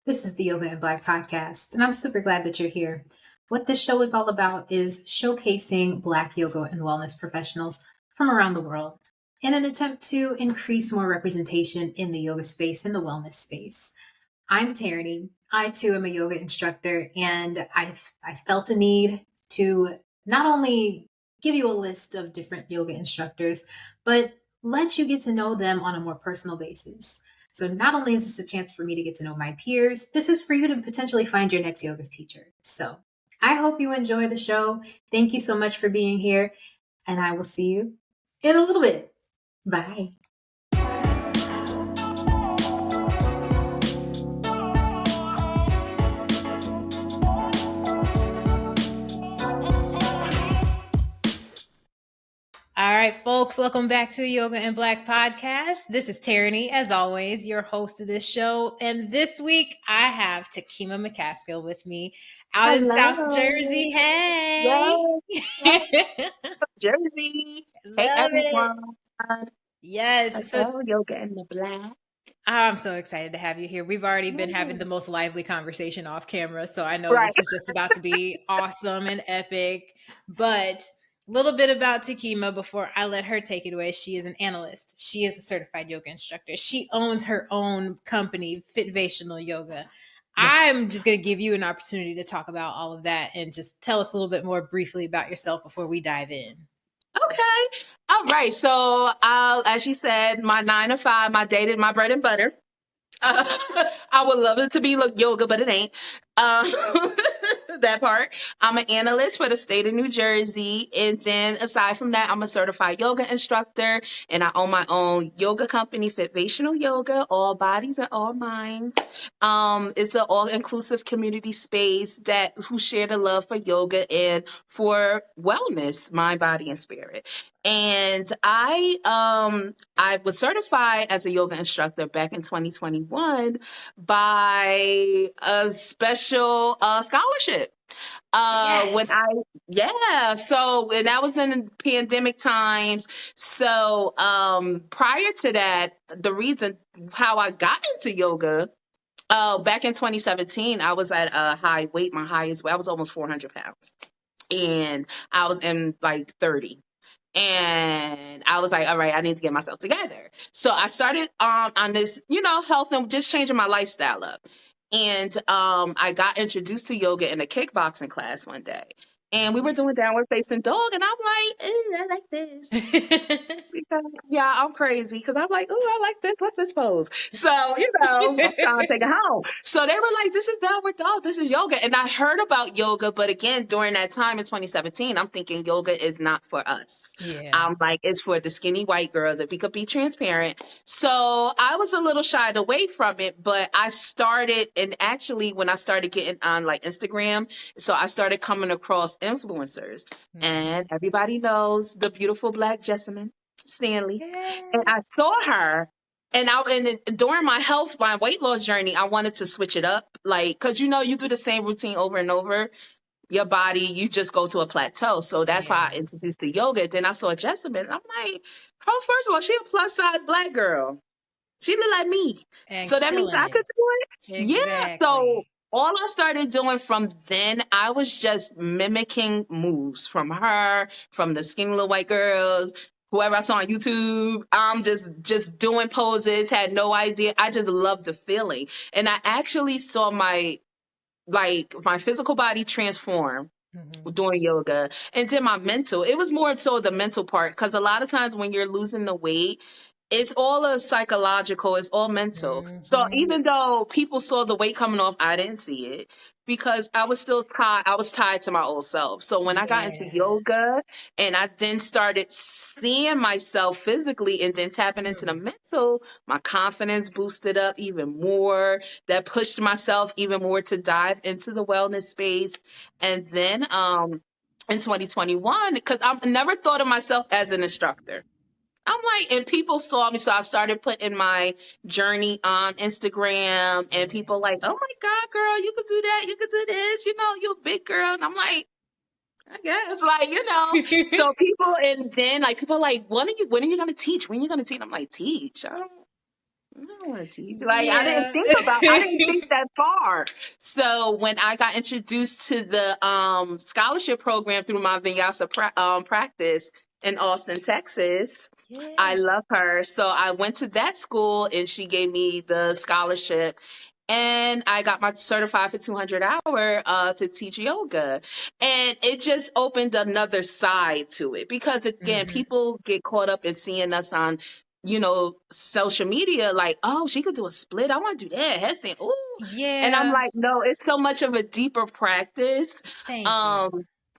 This is the Yoga and Black podcast, and I'm super glad that you're here. What this show is all about is showcasing Black yoga and wellness professionals from around the world in an attempt to increase more representation in the yoga space and the wellness space. I'm Tierney. I too am a yoga instructor, and I felt a need to not only give you a list of different yoga instructors, but let you get to know them on a more personal basis. So not only is this a chance for me to get to know my peers, this is for you to potentially find your next yoga teacher. So I hope you enjoy the show. Thank you so much for being here, and I will see you in a little bit. Bye. All right, folks, welcome back to the Yoga and Black podcast. This is Tierney, as always, your host of this show. And this week, I have TaKeema McCaskill with me out in South Jersey. Hey! Yes. Jersey. Hey, Love everyone. it. Yes. So Yoga and the Black. I'm so excited to have you here. We've already been having the most lively conversation off camera, so I know this is just about to be awesome and epic. But a little bit about TaKeema before I let her take it away. She is an analyst. She is a certified yoga instructor. She owns her own company, Fitvational Yoga. I'm just going to give you an opportunity to talk about all of that and just tell us a little bit more briefly about yourself before we dive in. Okay. All right. So, as you said, my 9 to 5, my bread and butter. I would love it to be yoga, but it ain't. That part. I'm an analyst for the state of New Jersey. And then aside from that, I'm a certified yoga instructor and I own my own yoga company, Fitvational Yoga, all bodies and all minds. It's an all-inclusive community space who share the love for yoga and for wellness, mind, body, and spirit. And I was certified as a yoga instructor back in 2021 by a special scholarship. Yes. So when that was in pandemic times. So prior to that, the reason how I got into yoga, back in 2017, I was at a high weight. My highest weight, I was almost 400 pounds. And I was in like 30. And I was like, all right, I need to get myself together. So I started on this, health and just changing my lifestyle up. And I got introduced to yoga in a kickboxing class one day. And we were doing downward facing dog. And I'm like, I like this. Yeah, I'm crazy because I'm like, I like this. What's this pose? So, I'm trying to take it home. So they were like, this is downward dog. This is yoga. And I heard about yoga. But again, during that time in 2017, I'm thinking yoga is not for us. Yeah. I'm like, it's for the skinny white girls, if we could be transparent. So I was a little shied away from it. But I started, and actually when I started getting on like Instagram, so I started coming across influencers. And everybody knows the beautiful Black Jessamine Stanley. Yes. And I saw her and during my weight loss journey, I wanted to switch it up. Like, cause you do the same routine over and over, your body, you just go to a plateau. So that's how I introduced to yoga. Then I saw Jessamine and I'm like, oh, first of all, she a plus size Black girl. She look like me. And so that means I could do it. Exactly. Yeah. So all I started doing from then, I was just mimicking moves from her, from the skinny little white girls, whoever I saw on YouTube. I'm just doing poses, had no idea. I just loved the feeling. And I actually saw my physical body transform doing yoga. And then my mental, it was more so the mental part. Because a lot of times when you're losing the weight, it's all a psychological, it's all mental. So even though people saw the weight coming off, I didn't see it because I was still tied to my old self. So when I got into yoga and I then started seeing myself physically and then tapping into the mental, my confidence boosted up even more. That pushed myself even more to dive into the wellness space. And then in 2021, because I've never thought of myself as an instructor. I'm like, and people saw me, so I started putting my journey on Instagram, and people like, oh my God, girl, you could do that, you could do this, you're a big girl. And I'm like, I guess, so people, and then like people like, when are you gonna teach? When are you gonna teach? I'm like, teach? I want to teach. Like Yeah. I didn't think that far. So when I got introduced to the scholarship program through my Vinyasa practice in Austin, Texas, I Yeah. love her. So I went to that school and she gave me the scholarship. And I got my certified for 200 hour to teach yoga. And it just opened another side to it because again, Mhm. people get caught up in seeing us on social media, like, oh, she could do a split. I want to do that. Headstand. Ooh. And I'm Yeah. like, no, it's so much of a deeper practice. Thank you. Um,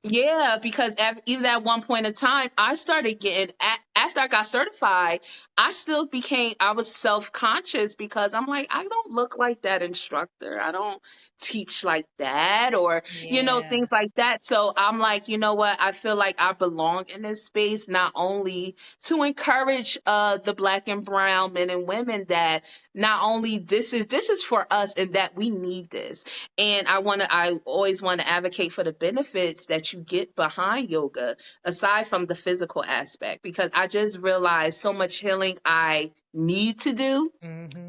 yeah, because even at one point in time, I started getting, after I got certified, I was self-conscious because I'm like, I don't look like that instructor. I don't teach like that or, Yeah. things like that. So I'm like, you know what? I feel like I belong in this space, not only to encourage the Black and brown men and women that not only this is for us and that we need this. And I always want to advocate for the benefits that you get behind yoga aside from the physical aspect, because I just realized so much healing I Mhm.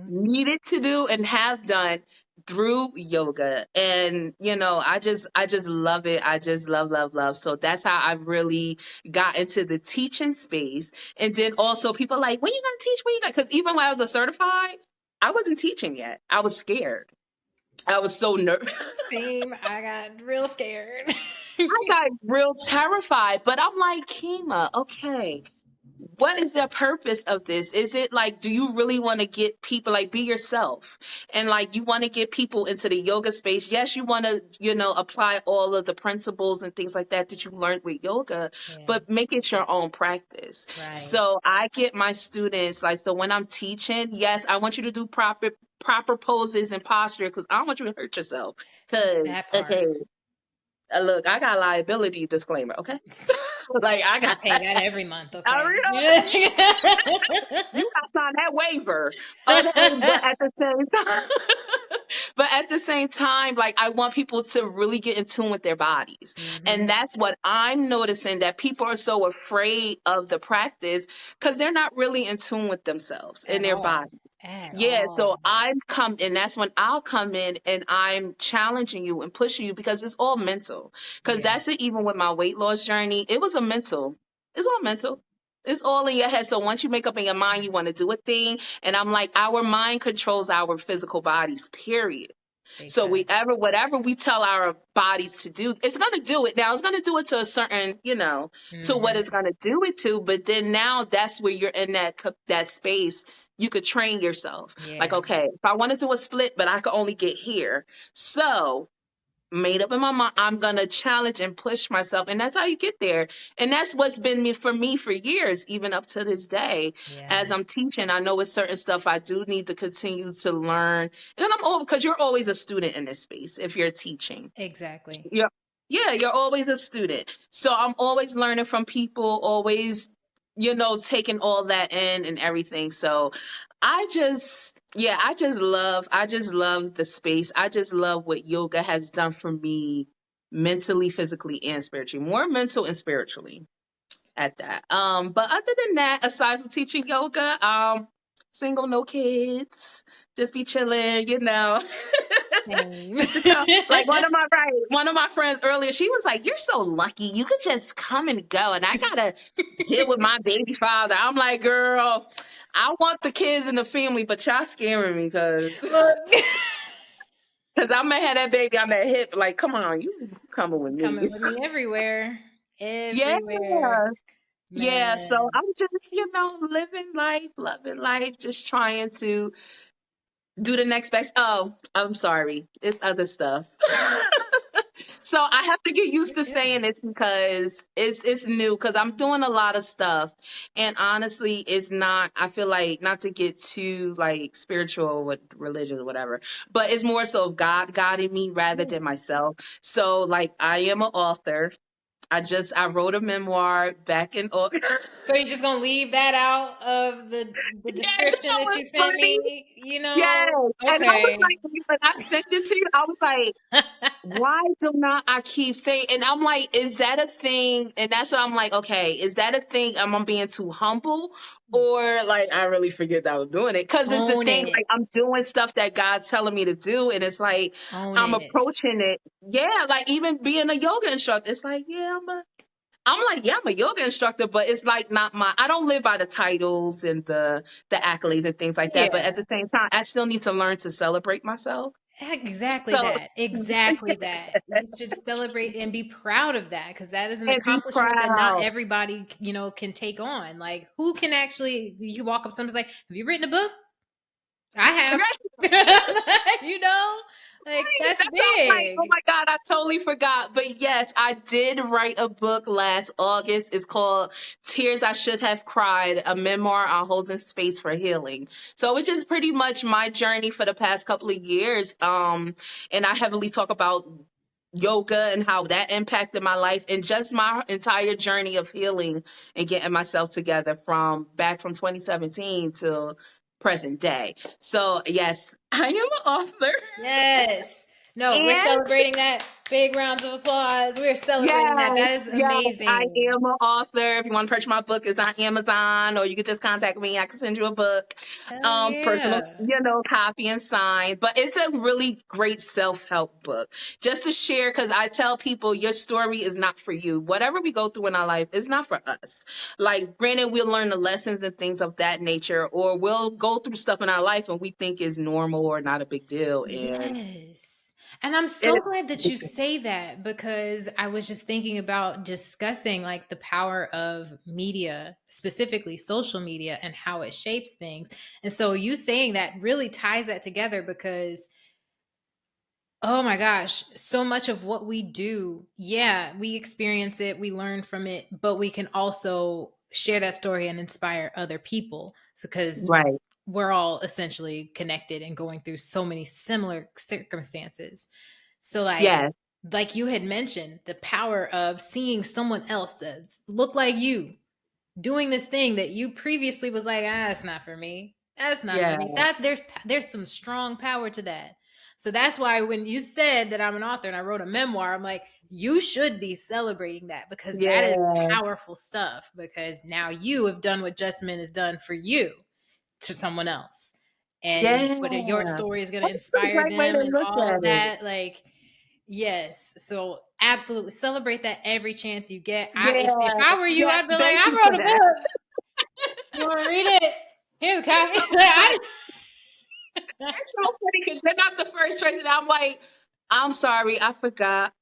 needed to do and have done through yoga. And I just love it. I just love. So that's how I really got into the teaching space. And then also people like, when you gonna teach, when you gonna, because even when I was a certified, I wasn't teaching yet. I was scared. I was so nervous. Same. I got real scared. I got real terrified, but I'm like, Kima, okay, what is the purpose of this? Is it like, do you really want to get people, like, be yourself, and like you want to get people into the yoga space? Yes, you want to apply all of the principles and things like that you learned with yoga, Yeah. but make it your own practice. Right. So I get my students, like, so when I'm teaching, yes, I want you to do proper poses and posture, because I don't want you to hurt yourself. Because That part. okay, look, I got liability disclaimer, okay? Like, I I got pay that every month, I okay? real you got to sign that waiver. Okay, but at the same time, but at the same time, like, I want people to really get in tune with their bodies. And Mhm. that's what I'm noticing, that people are so afraid of the practice because they're not really in tune with themselves and At their all. body. At Yeah, so all. and that's when I'll come in and I'm challenging you and pushing you, because it's all mental. Because Yeah. that's it, even with my weight loss journey, it was a mental. It's all mental. It's all in your head. So once you make up in your mind you want to do a thing, and I'm like, our mind controls our physical bodies, period. Big So time. whatever we tell our bodies to do, it's gonna do it. Now it's gonna do it to a certain, to what Mhm. it's gonna do it to. But then now that's where you're in that space. You could train yourself. Like, Yeah. okay, if I want to do a split, but I could only get here. So made up in my mind, I'm gonna challenge and push myself, and that's how you get there. And that's what's been me for years, even up to this day. Yeah. As I'm teaching, I know with certain stuff I do need to continue to learn, and I'm all, because you're always a student in this space if you're teaching. Exactly. Yeah, yeah, you're always a student. So I'm always learning from people, always, taking all that in and everything. So I just love the space. I just love what yoga has done for me mentally, physically, and spiritually. More mental and spiritually at that. But other than that, aside from teaching yoga, single, no kids, just be chilling. Same. Get to tell, like, one of my friends earlier, she was like, "You're so lucky. You could just come and go, and I gotta deal with my baby father." I'm like, "Girl, I want the kids and the family, but y'all scaring me because Look. I'm gonna have that baby on that hip. Like, come on, you coming with Coming me?" with me everywhere. Yeah, Everywhere. yeah. So Man. I'm just, living life, loving life, just trying to do the next best. Oh, I'm sorry. It's other stuff. So I have to get used You're to good. saying this because it's new, because I'm doing a lot of stuff. And honestly, it's not, I feel like, not to get too like spiritual with religion or whatever, but it's more so God guiding me rather Yeah. than myself. So like, I am an author. I wrote a memoir back in August. So you're just gonna leave that out of the Yeah, you description know that you what's sent funny? me? Yes. And I was Okay. like, when I sent it to you, I was like, why do not I keep saying, and I'm like, is that a thing? And that's what I'm like, okay, is that a thing? Am I being too humble? or like I really forget that I was doing it. Because it's the Own thing, it. like I'm doing stuff that God's telling me to do, and it's like Own I'm it. approaching it. Yeah, like even being a yoga instructor, it's like, yeah, I'm like, yeah, I'm a yoga instructor, but it's like not my. I don't live by the titles and the accolades and things like that. But at Yeah. the same time, I still need to learn to celebrate myself. Exactly So that. Exactly that. You should celebrate and be proud of that because that is an and be accomplishment that not proud. everybody, can take on. Like, who can actually, you walk up to somebody's like, have you written a book? I have. Like that's That's why I'm like, oh big. my God, I totally forgot. But yes, I did write a book last August. It's called Tears I Should Have Cried, a memoir on holding space for healing. So which is pretty much my journey for the past couple of years. And I heavily talk about yoga and how that impacted my life and just my entire journey of healing and getting myself together from back from 2017 till present day. So yes, I am an author. Yes. No, we're And celebrating that. Big rounds of applause. We're celebrating that. yes, That is yes, I amazing. am an author. If you want to purchase my book, it's on Amazon, or you could just contact me. I can send you a book, Hell personal, yeah. copy and sign. But it's a really great self-help book, just to share. Because I tell people, your story is not for you. Whatever we go through in our life is not for us. Like, granted, we'll learn the lessons and things of that nature, or we'll go through stuff in our life and we think is normal or not a big deal, and Yes. And I'm so it. glad that you say that because I was just thinking about discussing like the power of media, specifically social media, and how it shapes things. And so you saying that really ties that together because, oh my gosh, so much of what we do, yeah, we experience it, we learn from it, but we can also share that story and inspire other people. So, because Right. we're all essentially connected and going through so many similar circumstances. So Yes. like you had mentioned, the power of seeing someone else that look like you doing this thing that you previously was like, that's not for me. That's not for Yeah. me. That there's some strong power to that. So that's why when you said that I'm an author and I wrote a memoir, I'm like, you should be celebrating that because that is Yeah. powerful stuff. Because now you have done what Justman has done for you to someone else. And what your Yeah. story is going to That's a inspire great way them to and look all at of it. that. Like, yes. So absolutely celebrate that every chance you get. If Yeah. I were you, Yeah. I'd be like, Thank you I for wrote a that. book. You want to read it? Here's a It's copy. so funny. It's so funny because you're not the first person. I'm like, I'm sorry, I forgot.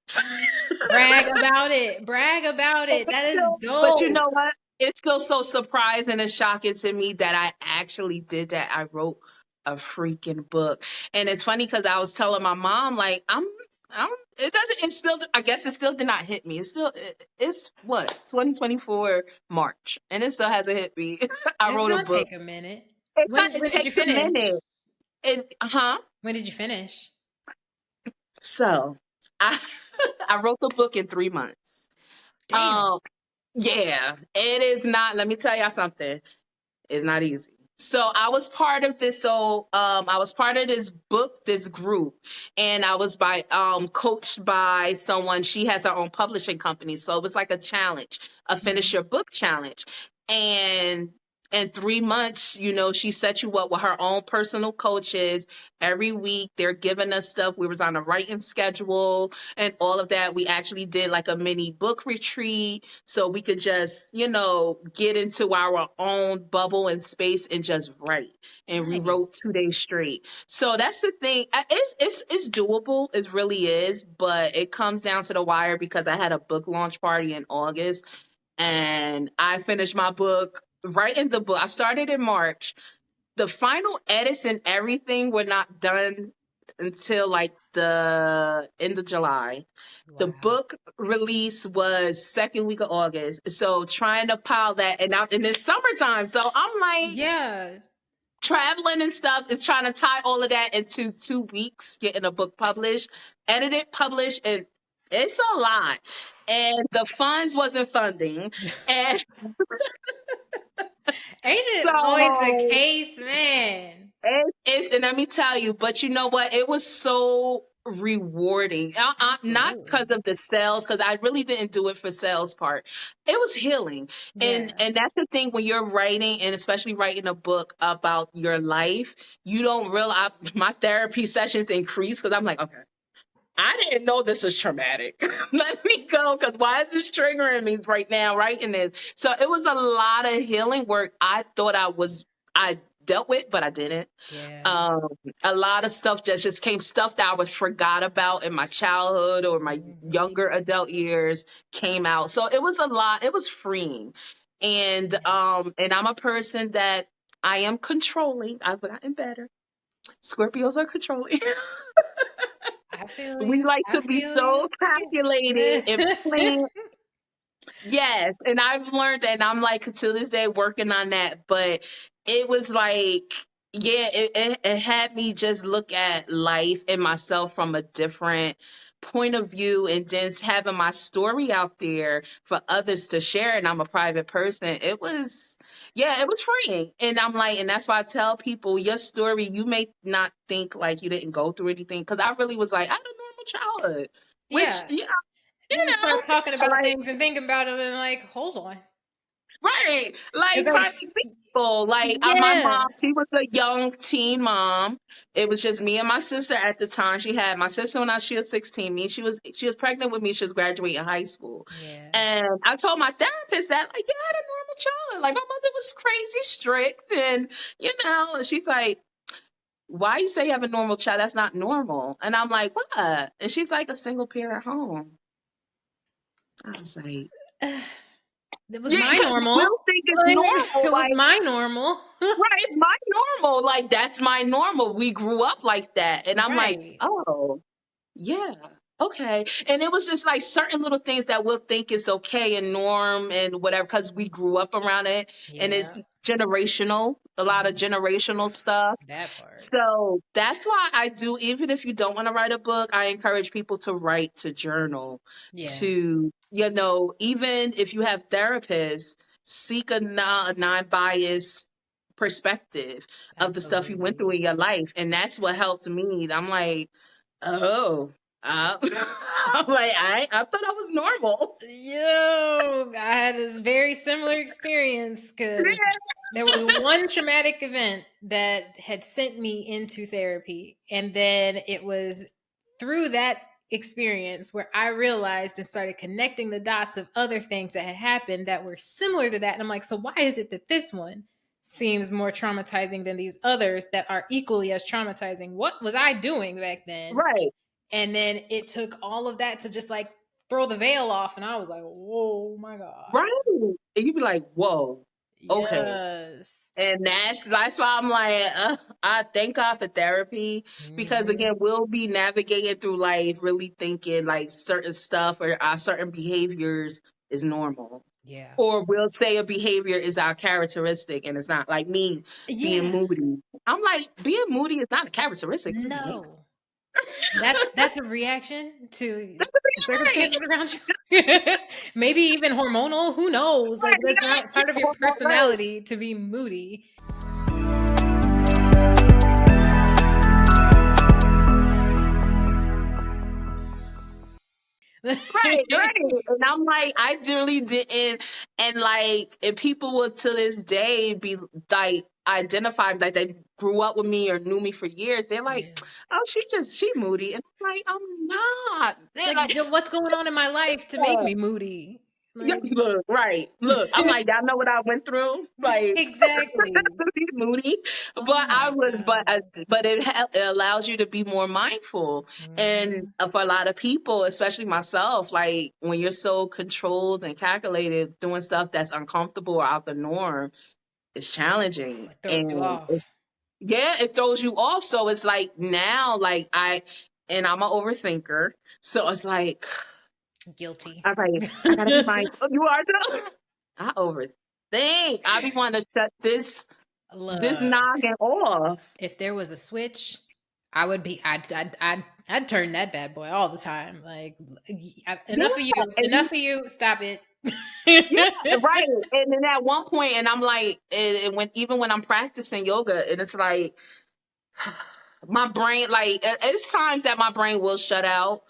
Brag about it. Brag about it. That is But you dope. know what? It's still so surprising and shocking to me that I actually did that. I wrote a freaking book. And it's funny because I was telling my mom, like, it doesn't, it's still, I guess it still did not hit me. It's still, it's what, 2024 March, and it still hasn't hit me. I It's wrote a gonna book. take a minute. It When did you takes a finish? minute. Huh? When did you finish? So I, I wrote the book in 3 months. Damn. Um, yeah, it is not, let me tell y'all something. It's not easy. So I was part of this. So I was part of this book, this group, and I was coached by someone. She has her own publishing company, so it was like a challenge, a finish Mhm. your book challenge. And in 3 months, she set you up with her own personal coaches. Every week they're giving us stuff. We was on a writing schedule and all of that. We actually did like a mini book retreat so we could just, get into our own bubble and space and just write. And we wrote Nice. 2 days straight. So that's the thing. It's doable. It really is, but it comes down to the wire because I had a book launch party in August and I finished my book right in the book. I started in March. The final edits and everything were not done until like the end of July. The Wow. book release was second week of August. So trying to pile that and it's summertime. So I'm like Yeah. traveling and stuff is trying to tie all of that into 2 weeks, getting a book published, edited, published, and it's a lot. And the funds wasn't funding. And Ain't it always the so case, man? and let me tell you, but you know what? It was so rewarding. Not Absolutely. because of the sales, because I really didn't do it for sales part. It was healing. Yeah. And that's the thing when you're writing, and especially writing a book about your life, you don't realize my therapy sessions increase because I'm like, okay, I didn't know this is traumatic. Let me go, because why is this triggering me right now, writing this? So it was a lot of healing work I thought I dealt with, but I didn't. Yeah. Um, a lot of stuff just came, stuff that I was forgot about in my childhood or my Mhm. younger adult years came out. So it was a lot. It was freeing. And I'm a person that I am controlling. I've gotten better. Scorpios are controlling. I feel We you. like I to be feel you. so calculated and plan. Yes, and I've learned that, and I'm like to this day working on that. But it was like, yeah, it had me just look at life and myself from a different point of view, and then having my story out there for others to share. And I'm a private person. It was, yeah, it was freeing. And I'm like, and that's why I tell people, your story, you may not think like you didn't go through anything, because I really was like, I had a normal childhood, which, Yeah. yeah, you Then you start talking know, about like. things and thinking about them and like, hold on. Right. Is Like, that prime example, like my yeah. mom, she was a young teen mom. It was just me and my sister at the time. She had my sister when she was 16. She was pregnant with me. She was graduating high school. Yeah. And I told my therapist that, like, yeah, I had a normal child. Like, my mother was crazy strict. And she's like, why you say you have a normal child? That's not normal. And I'm like, what? And she's like, a single parent home. I was like, It was yeah, my because normal. we'll think it's Like, normal. it was Like, my normal. right, it's my normal. Like, that's my normal. We grew up like that. And I'm like, Right. oh, yeah, okay. And it was just like certain little things that we'll think is okay and norm and whatever, because we grew up around it. And it's Yeah. generational, a lot of generational stuff. That part. So that's why I do, even if you don't want to write a book, I encourage people to write, to journal, Yeah. to, even if you have therapists, seek a non-biased perspective of the stuff you went through Absolutely. in your life. And that's what helped me. I'm like, oh, I'm like, I thought I was normal. Yo, I had this very similar experience because there was one traumatic event that had sent me into therapy. And then it was through that experience where I realized and started connecting the dots of other things that had happened that were similar to that. And I'm like, so why is it that this one seems more traumatizing than these others that are equally as traumatizing? What was I doing back then? Right. And then it took all of that to just like throw the veil off. And I was like, whoa, my God. Right. And you'd be like, whoa, okay. Yes. And that's why I'm like, I thank God for therapy, because Mhm. again, we'll be navigating through life really thinking like certain stuff or certain behaviors is normal. Yeah. Or we'll say a behavior is our characteristic, and it's not, like me being Yeah. moody. I'm like, being moody is not a characteristic, it's a behavior. No. That's a reaction to That's the right. circumstances around you. Maybe even hormonal. Who knows? Like that's not part of your Right. personality to be moody. Right, right. And I'm like, I really didn't. And like, if people would to this day be like, identify, like they grew up with me or knew me for years, they're like, Yeah. oh, she moody. And I'm like, I'm not. It's They're like, like, what's going on in my life to make "Yeah, me moody? yeah, Like, look, right. Look, I'm like, y'all know what I went through? Like, exactly. be moody. Oh my God. But it allows you to be more mindful. And Mhm. for a lot of people, especially myself, like when you're so controlled and calculated, doing stuff that's uncomfortable or out the norm, it's challenging. It throws you And off. yeah, it throws you off. So it's like now, like and I'm an overthinker. So it's like, Guilty. all right, I gotta be mindful. You are too. I overthink. I be wanting to shut this Look, noggin off. if there was a switch, I would be. I'd turn that bad boy all the time. Like, Yeah, enough of you. and Enough of you. Stop it. yeah, right. And then at one point, and I'm like, and when even when I'm practicing yoga, and it's like, my brain, like, it's times that my brain will shut out,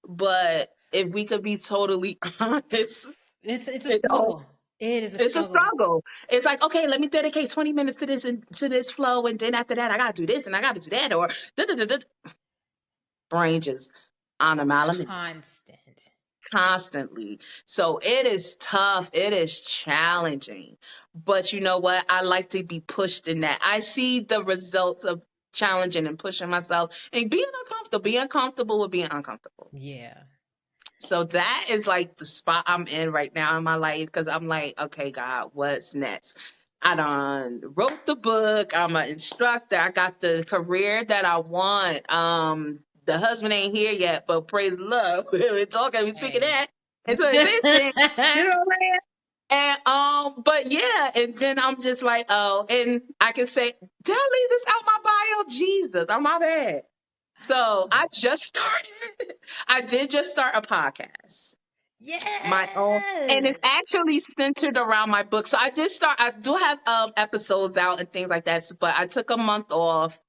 but if we could be totally honest, It's a it don't. struggle. It is a It's a struggle. struggle. It's like, okay, let me dedicate 20 minutes to this and to this flow, and then after that, I gotta do this and I gotta do that, or brain just on a mile a minute Constant. constantly. So it is tough. It is challenging. But you know what? I like to be pushed in that. I see the results of challenging and pushing myself and being uncomfortable with being uncomfortable. Yeah. So that is like the spot I'm in right now in my life, because I'm like, okay, God, what's next? I done wrote the book. I'm an instructor. I got the career that I want. The husband ain't here yet, but praise the Lord. We're talking, we speaking Hey. that. And so it's instant. You know what I'm saying? And but yeah, and then I'm just like, oh, and I can say, did I leave this out my bio? Jesus, oh my bad. So I just started. I did just start a podcast, my own, and Yes. it's actually centered around my book. So I did start. I do have episodes out and things like that, but I took a month off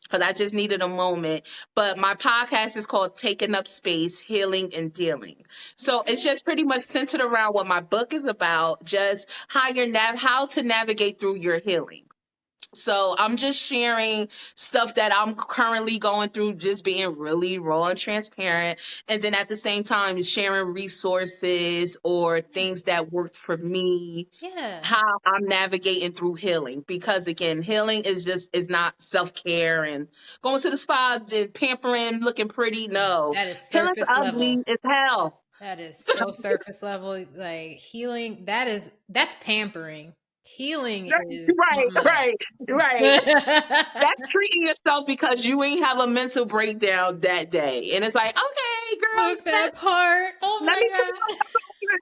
because I just needed a moment. But my podcast is called Taking Up Space, Healing and Dealing. So it's just pretty much centered around what my book is about, just how to navigate through your healing. So I'm just sharing stuff that I'm currently going through, just being really raw and transparent. And then at the same time, sharing resources or things that worked for me, Yeah. how I'm navigating through healing. Because again, healing is not self-care and going to the spa and pampering, looking pretty. No, That is healing's surface ugly level. as hell. That is so surface level. Like healing, that's pampering. Healing is Right, something right, right. else. That's treating yourself because you ain't have a mental breakdown that day. And it's like, okay, girl, Fuck that part. Oh let my me take god.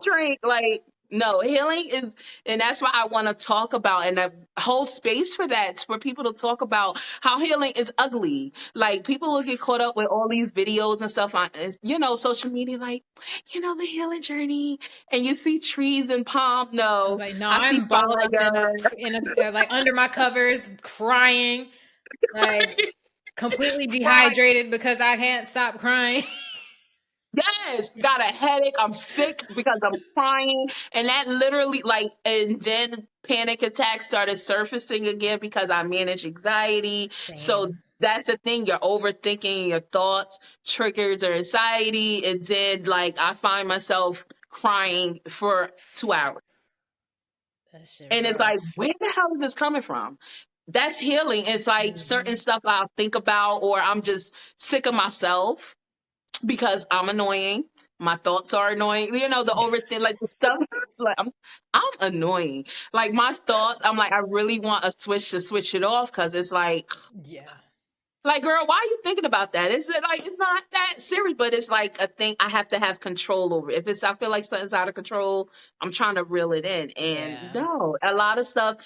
a drink. Like, no, healing is, and that's why I want to talk about and a whole space for that. It's for people to talk about how healing is ugly. Like, people will get caught up with all these videos and stuff on, social media, like, the healing journey. And you see trees and palm. I was No, like, no, I see I'm balled up in fire. a like under my covers, crying, like completely Right. dehydrated because I can't stop crying. Yes, got a headache. I'm sick because I'm crying. And that literally, like, and then panic attacks started surfacing again because I manage anxiety. So Same. that's the thing. You're overthinking your thoughts, triggers or anxiety. And then, like, I find myself crying for 2 hours. That shit And it's like, rough. where the hell is this coming from? That's healing. It's like certain Mhm. stuff I'll think about, or I'm just sick of myself because I'm annoying. My thoughts are annoying. The overthink, like the stuff. Like I'm annoying. Like my thoughts, I'm like, I really want a switch to switch it off because it's Yeah. like, girl, why are you thinking about that? Is it like it's not that serious, but it's like a thing I have to have control over. If I feel like something's out of control, I'm trying to reel it in. And Yeah. no, a lot of stuff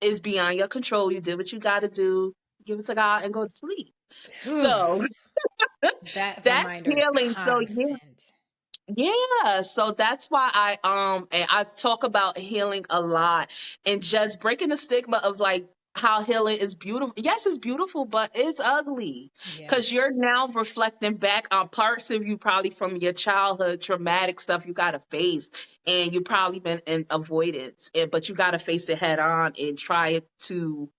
is beyond your control. You did what you got to do. Give it to God and go to sleep. Whew. So That that's reminder is healing. So yeah. constant. Yeah, so that's why I talk about healing a lot and just breaking the stigma of like how healing is beautiful. Yes, it's beautiful, but it's ugly Yeah. because you're now reflecting back on parts of you probably from your childhood traumatic stuff you got to face, and you probably been in avoidance, but you got to face it head on and try to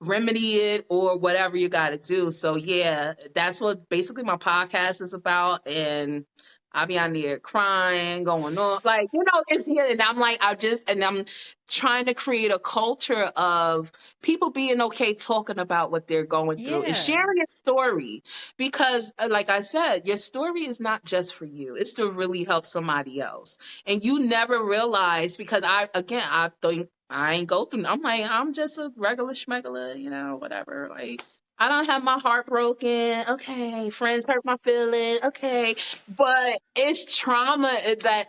remedy it or whatever you got to do. So yeah, that's what basically my podcast is about. And I'll be on there crying, going on like, it's here. And I'm like, and I'm trying to create a culture of people being okay talking about what they're going through and Yeah. sharing your story. Because like I said, your story is not just for you. It's to really help somebody else. And you never realize, because I think I ain't go through. I'm like, I'm just a regular schmegula, whatever. Like, I don't have my heart broken. Okay, friends hurt my feelings. Okay, but it's trauma that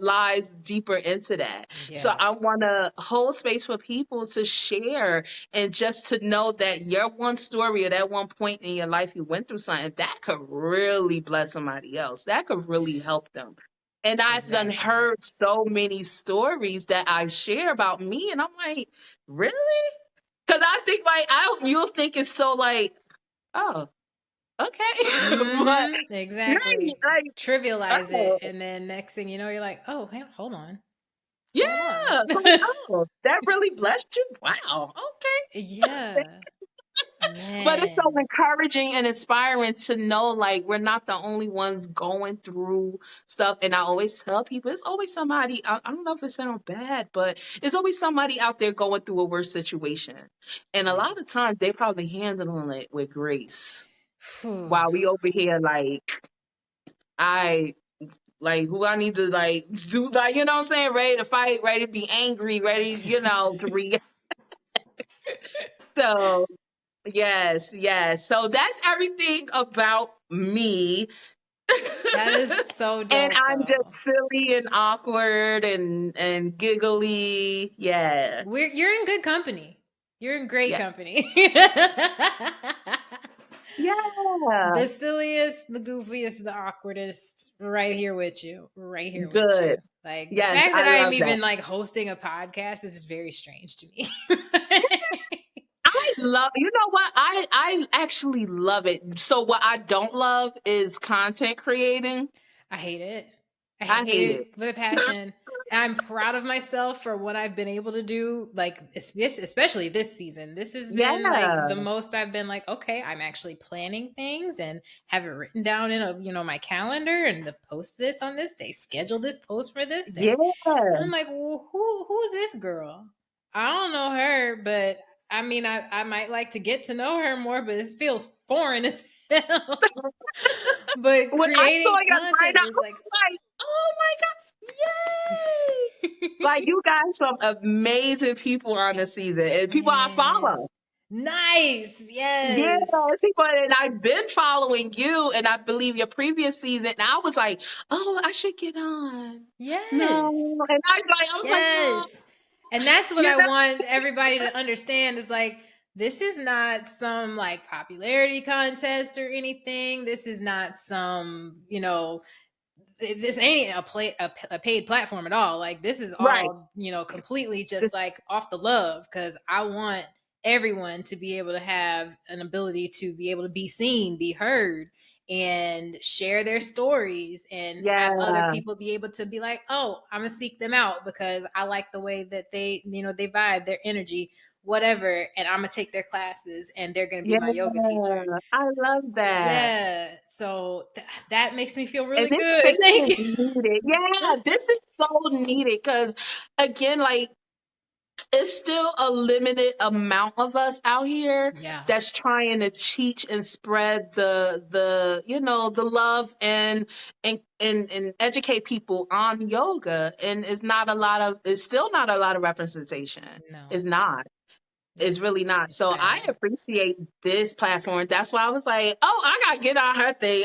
lies deeper into that. So Yeah. I want to hold space for people to share and just to know that your one story or that one point in your life you went through something that could really bless somebody else. That could really help them. And I've done Exactly. heard so many stories that I share about me, and I'm like, really? Because I think like you'll think it's so like Oh, okay. But Exactly. like, Trivialize it, oh, and then next thing you know, you're like, oh, hold on, yeah. hold on. It's like, oh, that really blessed you? Wow. Okay. Yeah, But it's so man. encouraging and inspiring to know like we're not the only ones going through stuff. And I always tell people it's always somebody, I don't know if it sounds bad, but it's always somebody out there going through a worse situation. And a Yeah. lot of times they probably handling it with grace. Phew. While we over here I like who I need to like do like, you know what I'm saying? Ready to fight, ready to be angry, ready, to react. So yes, yes. So that's everything about me. That is so And dope, I'm just though. silly and awkward and giggly. Yeah. You're in good company. You're in great Yeah. company. Yeah. The silliest, the goofiest, the awkwardest, right here with you. Right here with you. Good. Like the Yes, fact that I I am love that. even like hosting a podcast is just very strange to me. I love, you know what? I actually love it. So what I don't love is content creating. I hate it. I I hate hate it it. with a passion. And I'm proud of myself for what I've been able to do, like especially this season. This has been like Yeah. the most I've been like, okay, I'm actually planning things and have it written down in my calendar and the post this on this day, schedule this post for this Yeah. day. And I'm like, well, who's this girl? I don't know her, but I mean, I might like to get to know her more, but this feels foreign as hell. But When I saw creating your content lineup, I is was like, like, oh my God, yay! Like you got some amazing people on the season and people I man, follow. nice. Yeah, Yes. it's people and I've been following you and I believe your previous season. And I was like, oh, I should get on. Yes. No. And I was like, no. Yes. And that's what You I know? want everybody to understand is like, this is not some like popularity contest or anything. This is not some, this ain't a paid platform at all. Like this is Right. all completely just like off the love because I want everyone to be able to have an ability to be able to be seen, be heard, and share their stories and have other Yeah. people be able to be like, oh, I'm gonna seek them out because I like the way that they vibe, their energy, whatever, and I'm gonna take their classes and they're gonna be Yeah. my yoga teacher. I love that. Yeah, so that makes me feel And really this good. space Thank is you. needed. Yeah, this is so needed because again, like it's still a limited amount of us out here Yeah. that's trying to teach and spread the love and educate people on yoga, and it's still not a lot of representation. No, It's not. It's really not. it's So I sad. appreciate this platform. That's why I was like, oh, I gotta get on her thing.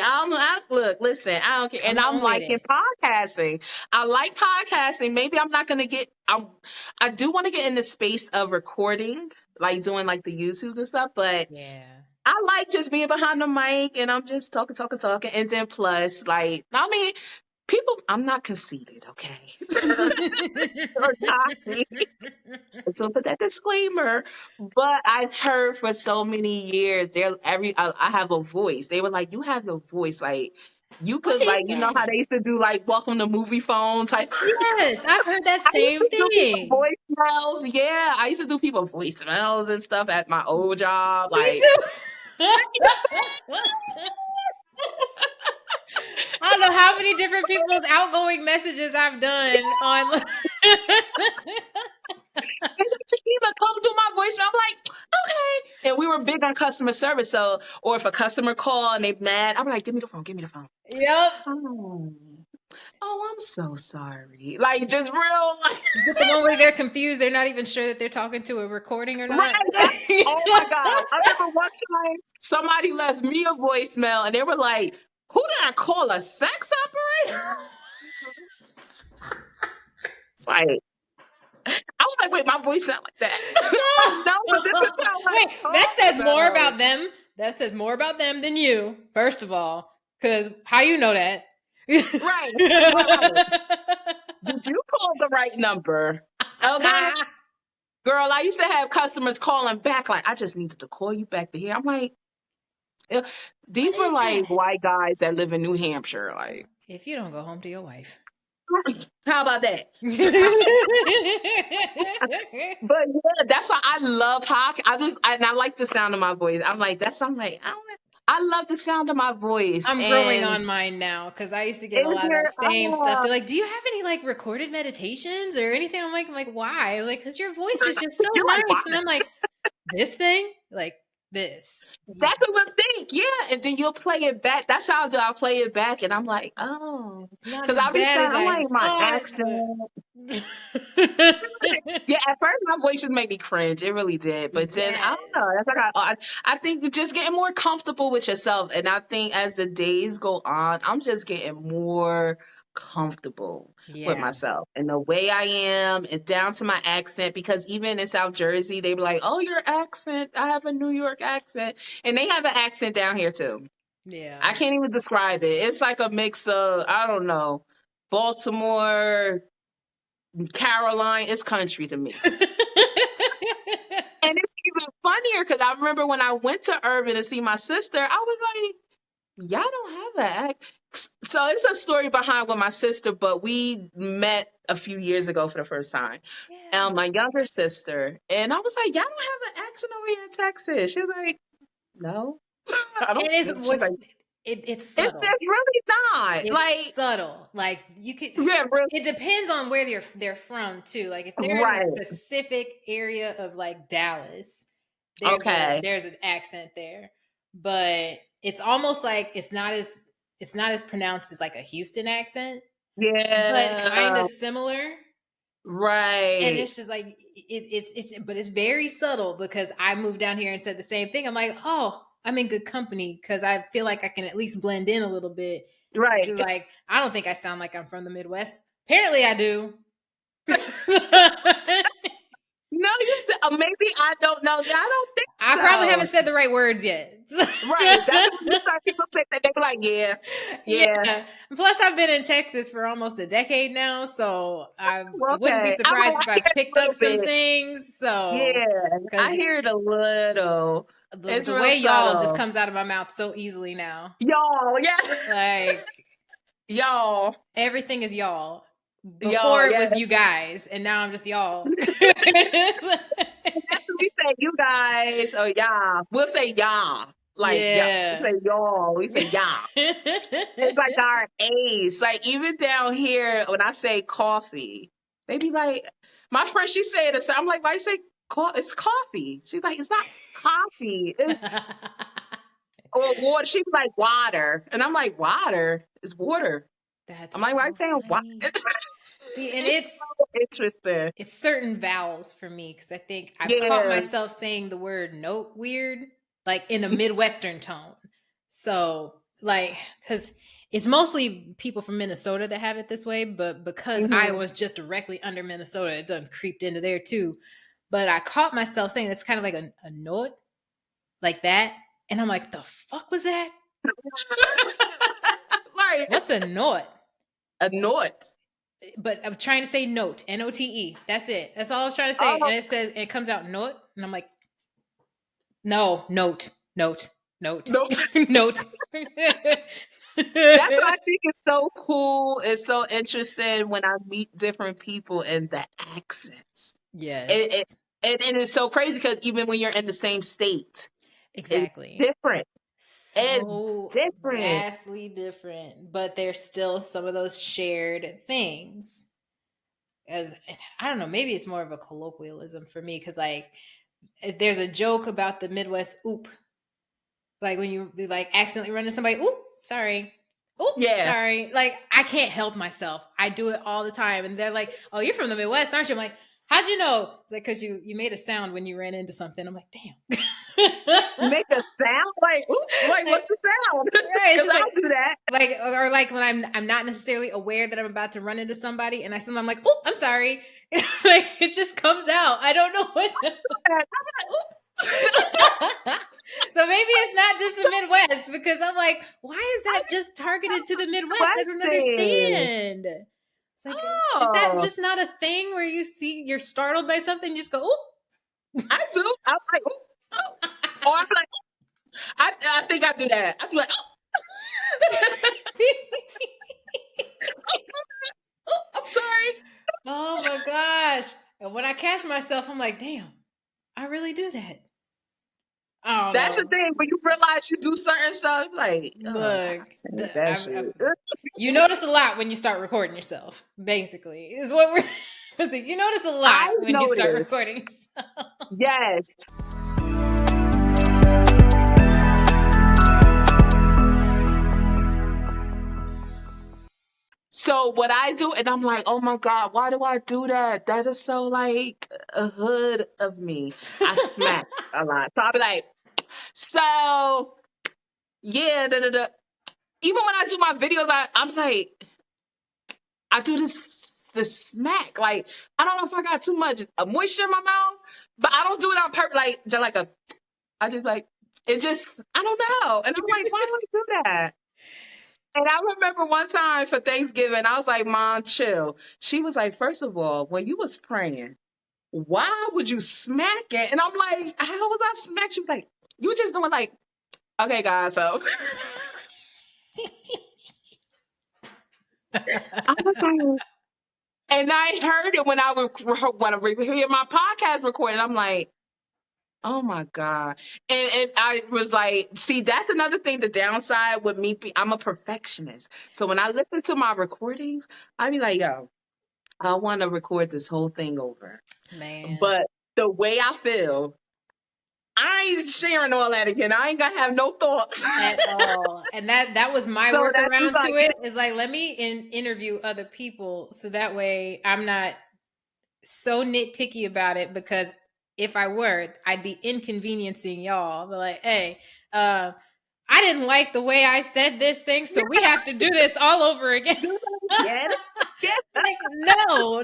Look, listen, I don't care. Come And I'm on with liking it. podcasting. I like podcasting. Maybe I'm not gonna I do want to get in the space of recording, like doing like the YouTubes and stuff, but Yeah. I like just being behind the mic and I'm just talking, talking, talking. And then plus, like, I mean, I'm not conceited, okay? Or cocky. So put that disclaimer. But I've heard for so many years, I have a voice. They were like, you have a voice, like you What could is like, you know how that? they used to do like welcome to movie phone type. Yes, I've heard that I used same to do people thing. voicemails. Yeah, I used to do people voicemails and stuff at my old job. Me Like, too. I don't know how many different people's outgoing messages I've done on. and then TaKeema come do my voicemail. I'm like, okay. And we were big on customer service. So, or if a customer call and they mad, I'm like, give me the phone, give me the phone. Yep. Oh, I'm so sorry. Like just real like Is it the one where they're confused? They're not even sure that they're talking to a recording or not. right. Oh my God. I remember one time somebody left me a voicemail and they were like, who did I call? A sex operator? It's like I was like, wait, my voice sound like that. No, but this is how I Wait, that talk says more though. about them. That says more about them than you, first of all. Because how you know that? Right. Right. Did you call the right number? Okay. Girl, I used to have customers calling back like, I just needed to call you back to here. I'm like, These were is like that? white guys that live in New Hampshire. Like, If you don't go home to your wife. how about that? But yeah, that's why I love hockey. And I like the sound of my voice. I'm like, I love the sound of my voice. I'm growing And on mine now because I used to get in a lot of here, that same stuff. They're like, "Do you have any like recorded meditations or anything?" I'm like, why? Like, because your voice is just so you're like, nice. And I'm like, this thing, like this. that's what I think. Yeah. And then you'll play it back. That's how I do. I'll play it back. And I'm like, oh. It's not Because as I'll be bad saying, as I'm I like, my thought, accent. but Yeah, at first my voice just made me cringe. It really did. But then I don't know. yes. That's like I think you're just getting more comfortable with yourself. And I think as the days go on, I'm just getting more comfortable with Yeah. myself and the way I am and down to my accent. Because even in South Jersey, they be like, oh, your accent. I have a New York accent. And they have an accent down here too. Yeah. I can't even describe it. It's like a mix of, I don't know, Baltimore, Caroline. It's country to me. And it's even funnier because I remember when I went to Urban to see my sister, I was like, y'all don't have that. So it's a story behind with my sister, but we met a few years ago for the first time. Yeah. My younger sister. And I was like, y'all don't have an accent over here in Texas. She was like, no. I don't It is think. She's like, it's it's subtle. just really not. It's Like, subtle. Like you could yeah, really, it depends on where they're from too. Like if they're in a right. specific area of like Dallas, Okay. there's an accent there. But it's almost like it's not as pronounced as like a Houston accent, but kind Yeah. of similar. And Right. it's just like it's but it's very subtle because I moved down here and said the same thing. I'm like, oh, I'm in good company because I feel like I can at least blend in a little bit. Right. Like I don't think I sound like I'm from the Midwest. Apparently, I do. No, maybe I don't know. I don't think I probably so. haven't said the right words yet. Right. That's when you start people say that they be like, yeah, yeah. Yeah. Plus, I've been in Texas for almost a decade now, so I Well, wouldn't be okay. I'm like, surprised if I I hear it picked a up little some bit. things. So, Yeah. I because hear it a little. It's the real way y'all just subtle. comes out of my mouth so easily now. Y'all, yeah. Like Y'all. everything is y'all. Y'all, Before it yeah. was you guys, and now I'm just y'all. And that's what we say, you guys, or y'all. We'll say y'all. Like, yeah. We Yeah. say y'all. We say y'all. It's like our A's. Like even down here, when I say coffee, they be like, my friend, she said it. So I'm like, why you say coffee? It's coffee. She's like, it's not coffee. It's, or water. She be like, water. And I'm like, water? It's water. I'm That's like, why you so saying water? funny. See, and It's so interesting. it's certain vowels for me because I think I've caught Yeah. myself saying the word note weird, like in a Midwestern tone. So, like, because it's mostly people from Minnesota that have it this way, but because I Hmm. was just directly under Minnesota, it done creeped into there too. But I caught myself saying it's kind of like a note, like that. And I'm like, the fuck was that? Like, What's a note? a note. But I'm trying to say note, Note. That's it. That's all I was trying to say. Oh, And it comes out note. And I'm like, no, note, note, note, no. note. That's what I think is so cool. It's so interesting when I meet different people and the accents. Yes, And it's so crazy because even when you're in the same state, it's exactly. different. It's So different. vastly different, but there's still some of those shared things. As I don't know, maybe it's more of a colloquialism for me because like there's a joke about the Midwest oop. Like when you like accidentally run into somebody, oop, sorry. Oop, Yeah. sorry. Like I can't help myself. I do it all the time. And they're like, oh, you're from the Midwest, aren't you? I'm like, how'd you know? It's like, because you made a sound when you ran into something. I'm like, damn. Make a sound like, ooh, like Like, what's the sound? right. It's Because just I like, don't do that. or like when I'm not necessarily aware that I'm about to run into somebody and I'm like, oh, I'm sorry. Like it just comes out. I don't know what. I'm like, ooh. So maybe it's not just the Midwest because I'm like, why is I that just targeted to the Midwest? I don't question. understand. It's like, is that Oh, just not a thing where you're startled by something, you just go, oh, I do. I'm like, ooh, oh. Or I'm like, I think I do that. I do like, oh, I'm sorry. Oh my gosh. And when I catch myself, I'm like, damn, I really do that. I don't That's the know. thing. When you realize you do certain stuff, like, oh, I Look, change that shit. you notice a lot when you start recording yourself, basically, is what we're. You notice a lot I when you start noticed. recording yourself. Yes. So what I do, and I'm like, oh my God, why do I do that? That is so like a hood of me. I smack a lot. So I'll be like, so yeah, da, da, da. Even when I do my videos, I'm like, I do this smack. Like, I don't know if I got too much moisture in my mouth, but I don't do it on purpose. Like, just like I just like, it just, I don't know. And I'm like, why do I do that? And I remember one time for Thanksgiving, I was like, Mom, chill. She was like, first of all, when you was praying, why would you smack it? And I'm like, how was I smack? She was like, you were just doing like, okay, guys, so. I was like, and I heard it when I hear my podcast recording. I'm like, oh my God. And I was like, see, that's another thing, the downside with me, I'm a perfectionist. So when I listen to my recordings, I be like, yo, I want to record this whole thing over. Man. But the way I feel, I ain't sharing all that again. I ain't gonna have no thoughts At all. And that was my So that's workaround to like, it. Is like, let me interview other people so that way I'm not so nitpicky about it, because if I were, I'd be inconveniencing y'all. But like, hey, I didn't like the way I said this thing, so we have to do this all over again. get it? Like,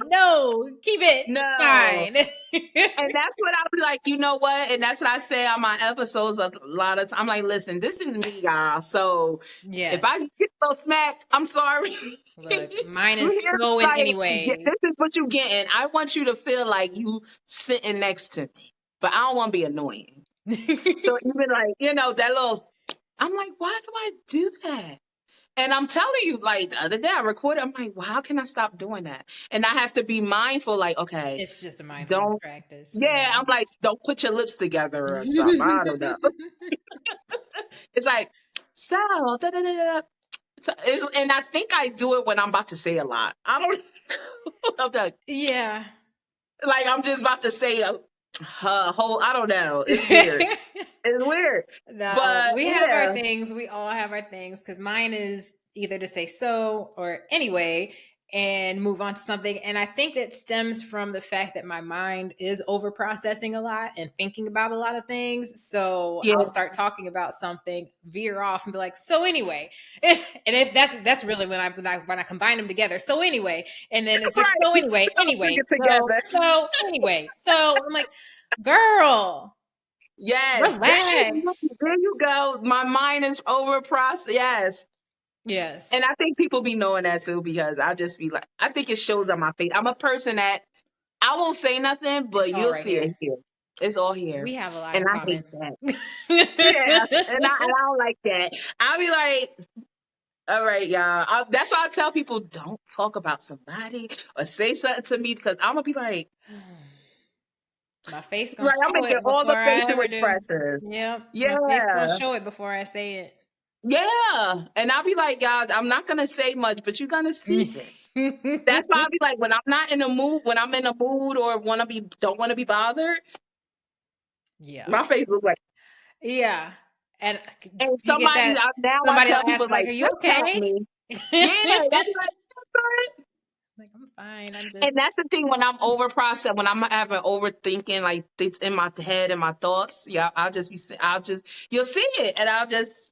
no, keep it. It's No. fine. And that's what I'll be like, you know what? And that's what I say on my episodes a lot of times. I'm like, listen, this is me, y'all. So Yes. if I get a little smack, I'm sorry. Look, mine You is hear, flowing like, anyways. this is what you getting. I want you to feel like you sitting next to me, but I don't want to be annoying. So even like, that little, I'm like, why do I do that? And I'm telling you, like the other day I recorded, I'm like, well, how can I stop doing that? And I have to be mindful, like, okay, It's just a mindfulness don't, practice. yeah, I'm like, don't put your lips together or something. I don't know. It's like, so, da, da, da, da. So and I think I do it when I'm about to say a lot. I don't I'm like, Yeah. like I'm just about to say a whole, I don't know. It's weird. It's weird. No, But we have our yeah. things. We all have our things, because mine is either to say so or anyway and move on to something. And I think that stems from the fact that my mind is over processing a lot and thinking about a lot of things. So Yeah. I'll start talking about something, veer off, and be like, so anyway. And if that's really when I combine them together. So anyway, and then it's like, Right. so anyway, Bring it so together. so anyway. So I'm like, girl, Yes, relax. there you go. My mind is over process. Yes. Yes. And I think people be knowing that too, because I just be like, I think it shows on my face. I'm a person that I won't say nothing, but It's all you'll right see it here. here. It's all here. We have a lot And in I common. hate that. Yeah. And I don't like that. I'll be like, all right, y'all. That's why I tell people, don't talk about somebody or say something to me, because I'm going to be like, My face gonna right, I'm show going to get it all before the I facial ever do. expressions. Yep. My face gonna Yeah. show it before I say Yeah. And I'll be like, y'all, I'm not going to say much, but you're going to see this. That's why it. I'll be like, when I'm not in a mood, when I'm in a mood or don't want to be bothered, Yeah. my face looks like. Yeah. And And you get that now I somebody will tell people ask like, like, are you just tell okay? me. Yeah, I'll be like, Like, I'm fine. I'm just and that's the thing when I'm over process, when I'm having overthinking, like it's in my head and my thoughts. Yeah, you'll see it, and I'll just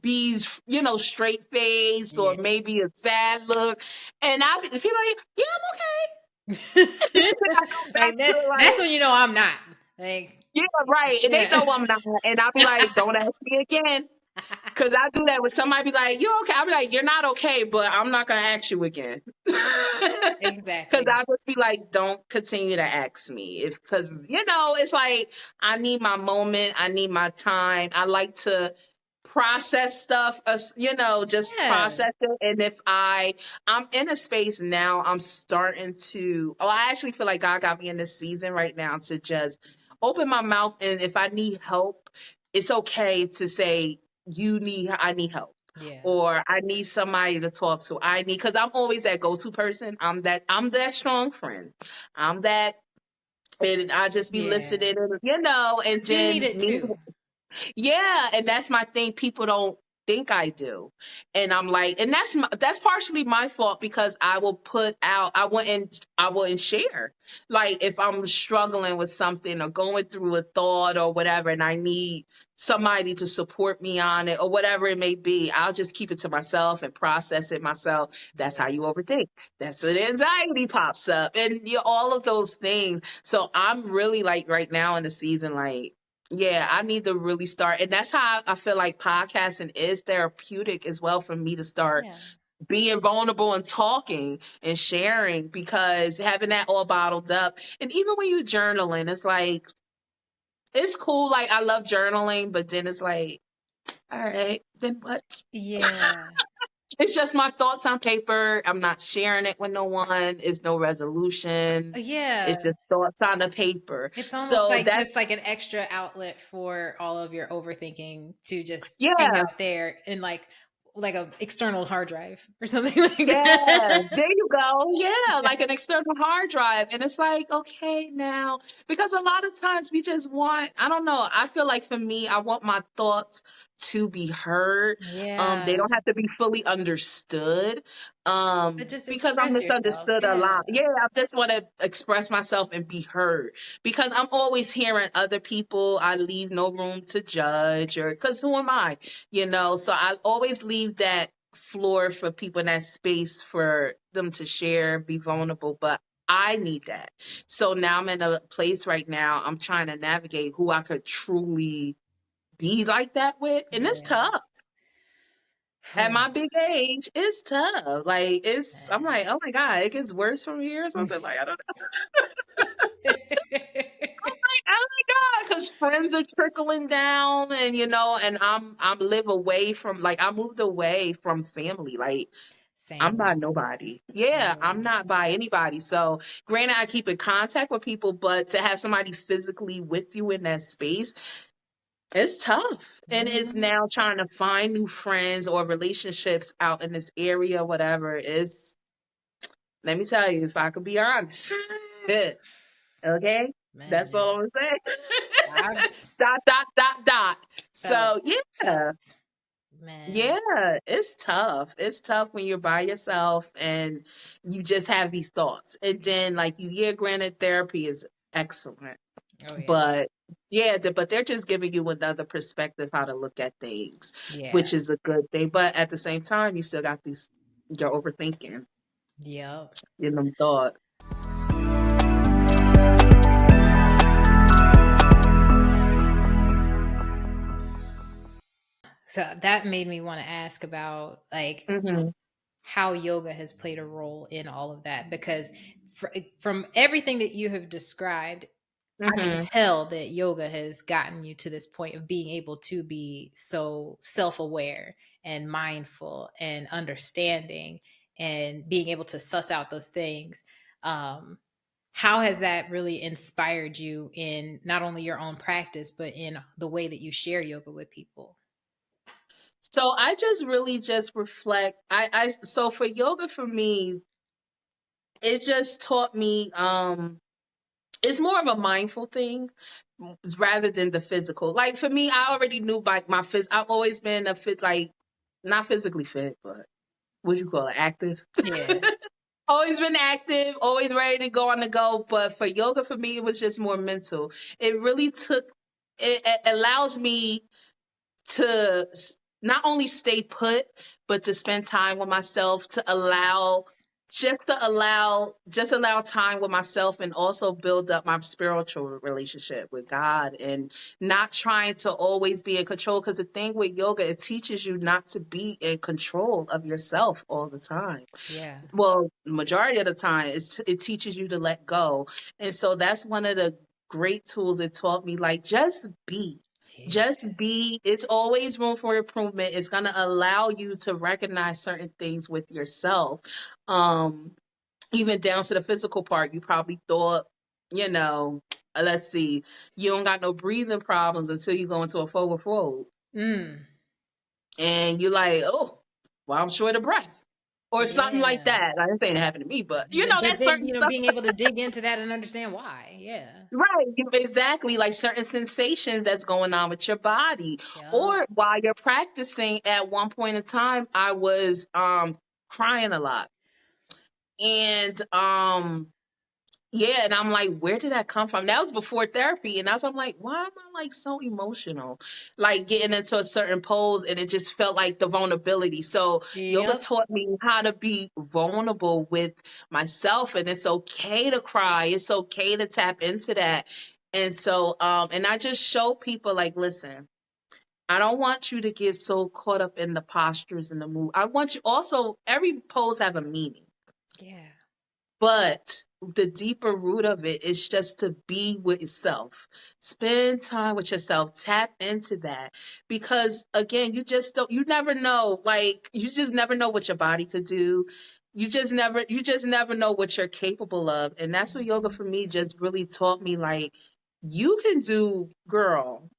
be, straight faced or yeah. maybe a sad look, and people are like, yeah, I'm okay. I go back Like to that's like, when you know I'm not. Like, yeah, right, and they yeah. know I'm not, and I'll be like, don't ask me again. Cause I do that when somebody be like, "You okay?" I'll be like, "You're not okay, but I'm not gonna ask you again." Because Exactly. I'll just be like, don't continue to ask me. Because, it's like, I need my moment. I need my time. I like to process stuff, just Yeah. process it. And if I'm in a space now, I'm starting to, I actually feel like God got me in this season right now to just open my mouth. And if I need help, it's okay to say, I need help. Yeah. Or I need somebody to talk to. Because I'm always that go-to person. I'm that strong friend. I'm that, and I just be Yeah. listening, and You need then it too. yeah, and that's my thing. People don't think I do, and I'm like, and that's partially my fault because I wouldn't share. Like if I'm struggling with something or going through a thought or whatever, and I need somebody to support me on it or whatever it may be, I'll just keep it to myself and process it myself. That's how Yeah. you overthink. That's when anxiety pops up, and all of those things. So I'm really like right now in the season, like yeah, I need to really start. And that's how I feel like podcasting is therapeutic as well for me to start Yeah. being vulnerable and talking and sharing because having that all bottled up. And even when you're journaling, it's like, it's cool. Like, I love journaling, but then it's like, all right, then what? Yeah. It's just my thoughts on paper. I'm not sharing it with no one. It's no resolution. Yeah. It's just thoughts on the paper. It's almost So like that's, just like an extra outlet for all of your overthinking to just hang yeah. out there in like a external hard drive or something like Yeah, that. there you go. Yeah, like an external hard drive. And it's like, okay, now, because a lot of times we just want, I don't know, I feel like for me, I want my thoughts to be heard. They Yeah. don't have to be fully understood. But just Because I'm express yourself. misunderstood a Yeah. lot. Yeah, I just want to express myself and be heard. Because I'm always hearing other people. I leave no room to judge or because who am I? So I always leave that floor for people in that space for them to share, be vulnerable. But I need that. So now I'm in a place right now. I'm trying to navigate who I could truly be like that with. And it's Yeah. tough. At my big age, it's tough. Like I'm like, oh my God, it gets worse from here or something. Like, I don't know. Like, oh my God, because friends are trickling down and and I'm live away from like I moved away from family. Like I'm Same. by nobody. Yeah, I'm Yeah. not by anybody. So, granted, I keep in contact with people, but to have somebody physically with you in that space, it's tough. And it's Mhm. now trying to find new friends or relationships out in this area, whatever. Let me tell you, if I could be honest. Okay? That's Man. all I'm saying. I've Dot, dot, dot, dot. So, yeah. felt. Man. Yeah, it's tough. It's tough when you're by yourself and you just have these thoughts. And then, like, granted, therapy is excellent. Oh yeah. But yeah, but they're just giving you another perspective how to look at things, Yeah. which is a good thing. But at the same time, you still got you're overthinking, Yep. them thoughts. So that made me want to ask about like Hmm. how yoga has played a role in all of that because from everything that you have described, I can Hmm. tell that yoga has gotten you to this point of being able to be so self-aware and mindful and understanding and being able to suss out those things. Um, how has that really inspired you in not only your own practice, but in the way that you share yoga with people? So I just really just reflect. So for yoga for me, it just taught me it's more of a mindful thing rather than the physical. Like for me, I already knew like I've always been a fit, like not physically fit, but what you call it, active. Yeah. Always been active, always ready to go on the go. But for yoga, for me, it was just more mental. It really it allows me to not only stay put, but to spend time with myself, to allow just allow time with myself, and also build up my spiritual relationship with God, and not trying to always be in control. Because the thing with yoga, it teaches you not to be in control of yourself all the time. Yeah. Well, majority of the time, it teaches you to let go. And so that's one of the great tools it taught me. Like, just be. Yeah. Just be. It's always room for improvement. It's going to allow you to recognize certain things with yourself. Um, Even down to the physical part, you probably thought, you know, let's see, you don't got no breathing problems until you go into a forward fold. Mm. And you're like, oh, well, I'm short of breath. Or something like Yeah. that. I didn't say it happened to me, but But that's then, certain stuff. being able to dig into that and understand why. Yeah. Right, exactly. Like certain sensations that's going on with your body. Yep. Or while you're practicing, at one point in time, I was crying a lot. And yeah, and I'm like, where did that come from? That was before therapy, and I'm like, why am I like so emotional? Like getting into a certain pose, and it just felt like the vulnerability. So yoga Yep. taught me how to be vulnerable with myself, and it's okay to cry. It's okay to tap into that. And so, and I just show people like, listen, I don't want you to get so caught up in the postures and the move. I want you also, every pose have a meaning. Yeah. But the deeper root of it is just to be with yourself. Spend time with yourself. Tap into that. Because again, you never know. Like, you just never know what your body could do. You just never know what you're capable of. And that's what yoga Mhm. for me just really taught me. Like, you can do, girl,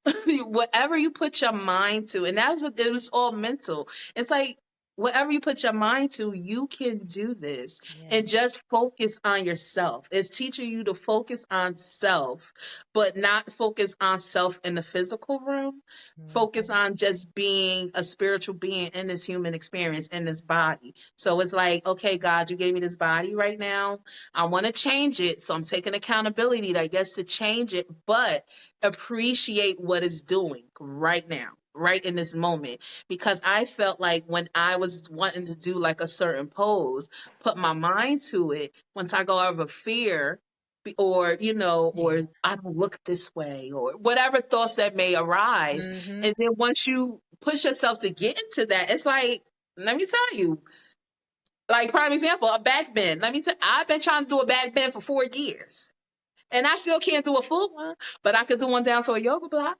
whatever you put your mind to. And it was all mental. It's like, whatever you put your mind to, you can do this, Yeah. and just focus on yourself. It's teaching you to focus on self, but not focus on self in the physical realm. Focus Mhm. on just being a spiritual being in this human experience, in this body. So it's like, okay, God, you gave me this body right now. I want to change it. So I'm taking accountability, I guess, to change it, but appreciate what it's doing right now, right in this moment. Because I felt like when I was wanting to do like a certain pose, put my mind to it, once I go over fear, or Yeah. or I don't look this way, or whatever thoughts that may arise, Mhm. and then once you push yourself to get into that, it's like, let me tell you, like prime example, a back bend. I've been trying to do a back bend for 4 years. And I still can't do a full one, but I could do one down to a yoga block.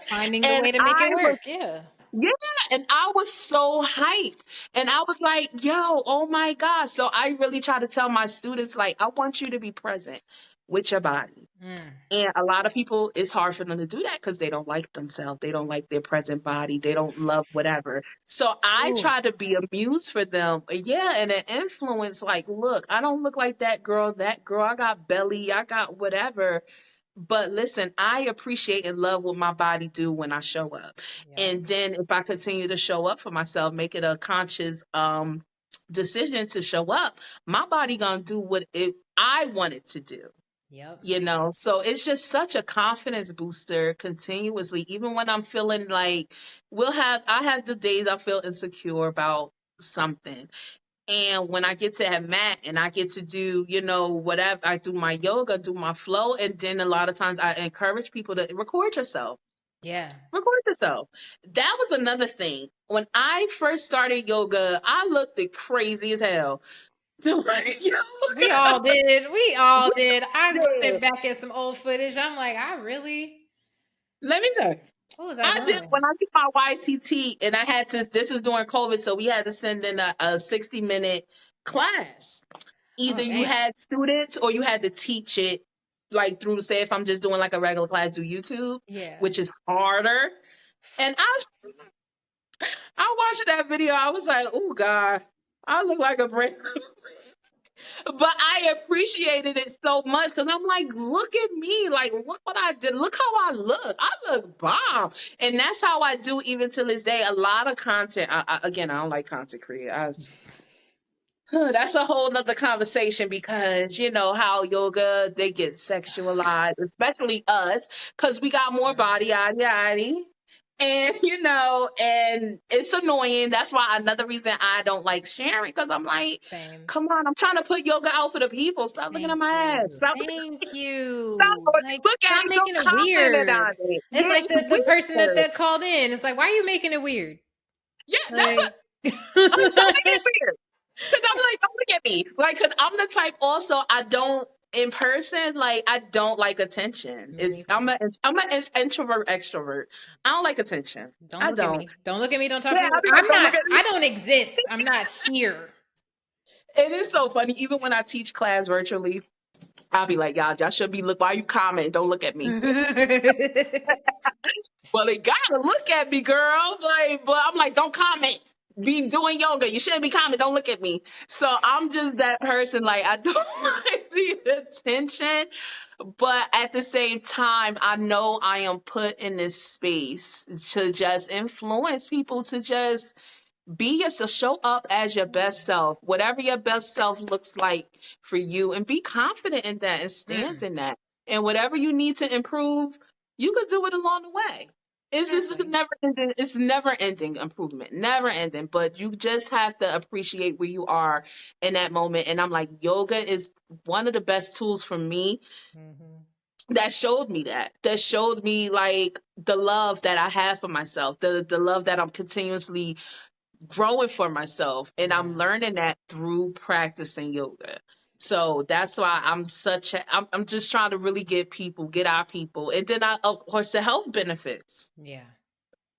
Finding the And way to make I it was work. Yeah. Yeah, and I was so hyped. And I was like, yo, oh my God. So I really try to tell my students, like, I want you to be present with your body. Mm. And a lot of people, it's hard for them to do that because they don't like themselves. They don't like their present body. They don't love whatever. So I Ooh. try to be a muse for them. Yeah, and an influence, like, look, I don't look like that girl. That girl, I got belly. I got whatever. But listen, I appreciate and love what my body do when I show up. Yep. And then if I continue to show up for myself, make it a conscious decision to show up, my body gonna do what I want it to do. Yep. So it's just such a confidence booster continuously, even when I'm feeling like I have the days I feel insecure about something. And when I get to have Matt and I get to do, whatever, I do my yoga, do my flow. And then a lot of times I encourage people to record yourself. Yeah. Record yourself. That was another thing. When I first started yoga, I looked crazy as hell doing We yoga. all did. We all We did. I'm looking did. back at some old footage. I'm like, I really, Let me tell you. what was I I did doing? when I did my YTT, and I had to. This is during COVID, so we had to send in a 60-minute class. Either Oh, you damn. had students or you had to teach it, like through, say, if I'm just doing like a regular class, do YouTube, Yeah. which is harder. And I watched that video. I was like, oh God, I look like a brain. But I appreciated it so much because I'm like, look at me. Like, look what I did. Look how I look. I look bomb. And that's how I do even to this day. A lot of content. Again, I don't like content creators. That's a whole nother conversation because you know how yoga, they get sexualized, especially us, because we got more body, yada yada. And, and it's annoying. That's why another reason I don't like sharing, because I'm like, Same. come on, I'm trying to put yoga out for the people. Stop looking at my ass. Stop, Thank you. stop, Like, look at stop it. making Don't it comment weird. on it. It's Yeah, like it's the person weird. that called in. It's like, why are you making it weird? Yeah, that's what, Like, stop making it weird. Because I'm like, don't look at me. Like, because I'm the type also, I don't, in person, like, I don't like attention. me I'm an introvert, extrovert. I don't like attention. don't I look at don't. me. Don't look at me. Don't talk Yeah, to me. I'll be like, don't look at me. I don't exist. I'm not here. It is so funny. Even when I teach class virtually, I'll be like, y'all should be why you comment? Don't look at me. Well, they gotta look at me, girl. Like, but I'm like, don't comment. Be doing yoga. You shouldn't be commenting. Don't look at me. So I'm just that person. Like, I don't like the attention. But at the same time, I know I am put in this space to just influence people to just be yourself, show up as your best self, whatever your best self looks like for you, and be confident in that and stand in that. And whatever you need to improve, you could do it along the way. It's never ending. It's never ending improvement, never ending. But you just have to appreciate where you are in that moment. And I'm like, yoga is one of the best tools for me that showed me that showed me like the love that I have for myself, the love that I'm continuously growing for myself, and I'm learning that through practicing yoga. So that's why I'm just trying to really get our people, and then of course the health benefits. Yeah.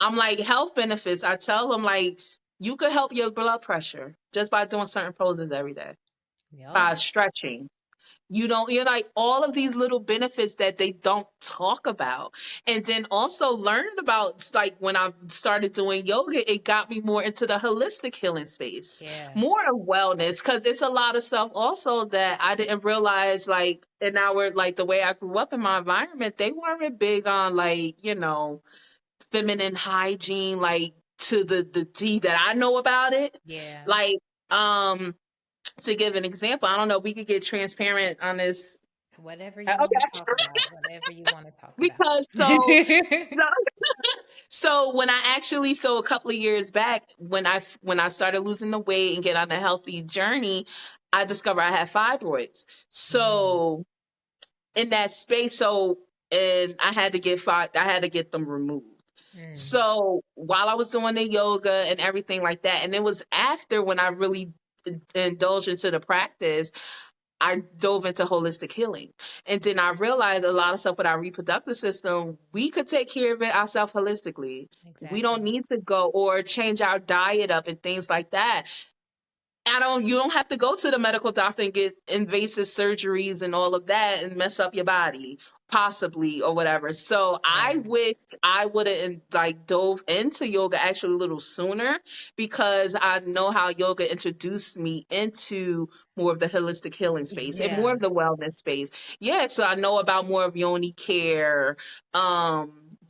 I'm like, health benefits, I tell them, like, you could help your blood pressure just by doing certain poses every day, by stretching. You're like, all of these little benefits that they don't talk about. And then also learning about, like, when I started doing yoga, it got me more into the holistic healing space, more of wellness, because it's a lot of stuff also that I didn't realize, like, in our, like, the way I grew up in my environment, they weren't big on, like, feminine hygiene, like, to the D that I know about it. Yeah. Like, to give an example, I don't know, we could get transparent on this. Whatever you want to talk about. Whatever you want to talk Because so when I actually, a couple of years back, when I started losing the weight and get on a healthy journey, I discovered I had fibroids. So in that space, and I had to get them removed. So while I was doing the yoga and everything like that, and it was after when I really indulged into the practice, I dove into holistic healing. And then I realized a lot of stuff with our reproductive system, we could take care of it ourselves holistically. We don't need to go or change our diet up and things like that. You don't have to go to the medical doctor and get invasive surgeries and all of that and mess up your body, possibly, or whatever. So I wished I would have like dove into yoga actually a little sooner, because I know how yoga introduced me into more of the holistic healing space and more of the wellness space. Yeah, so I know about more of yoni care,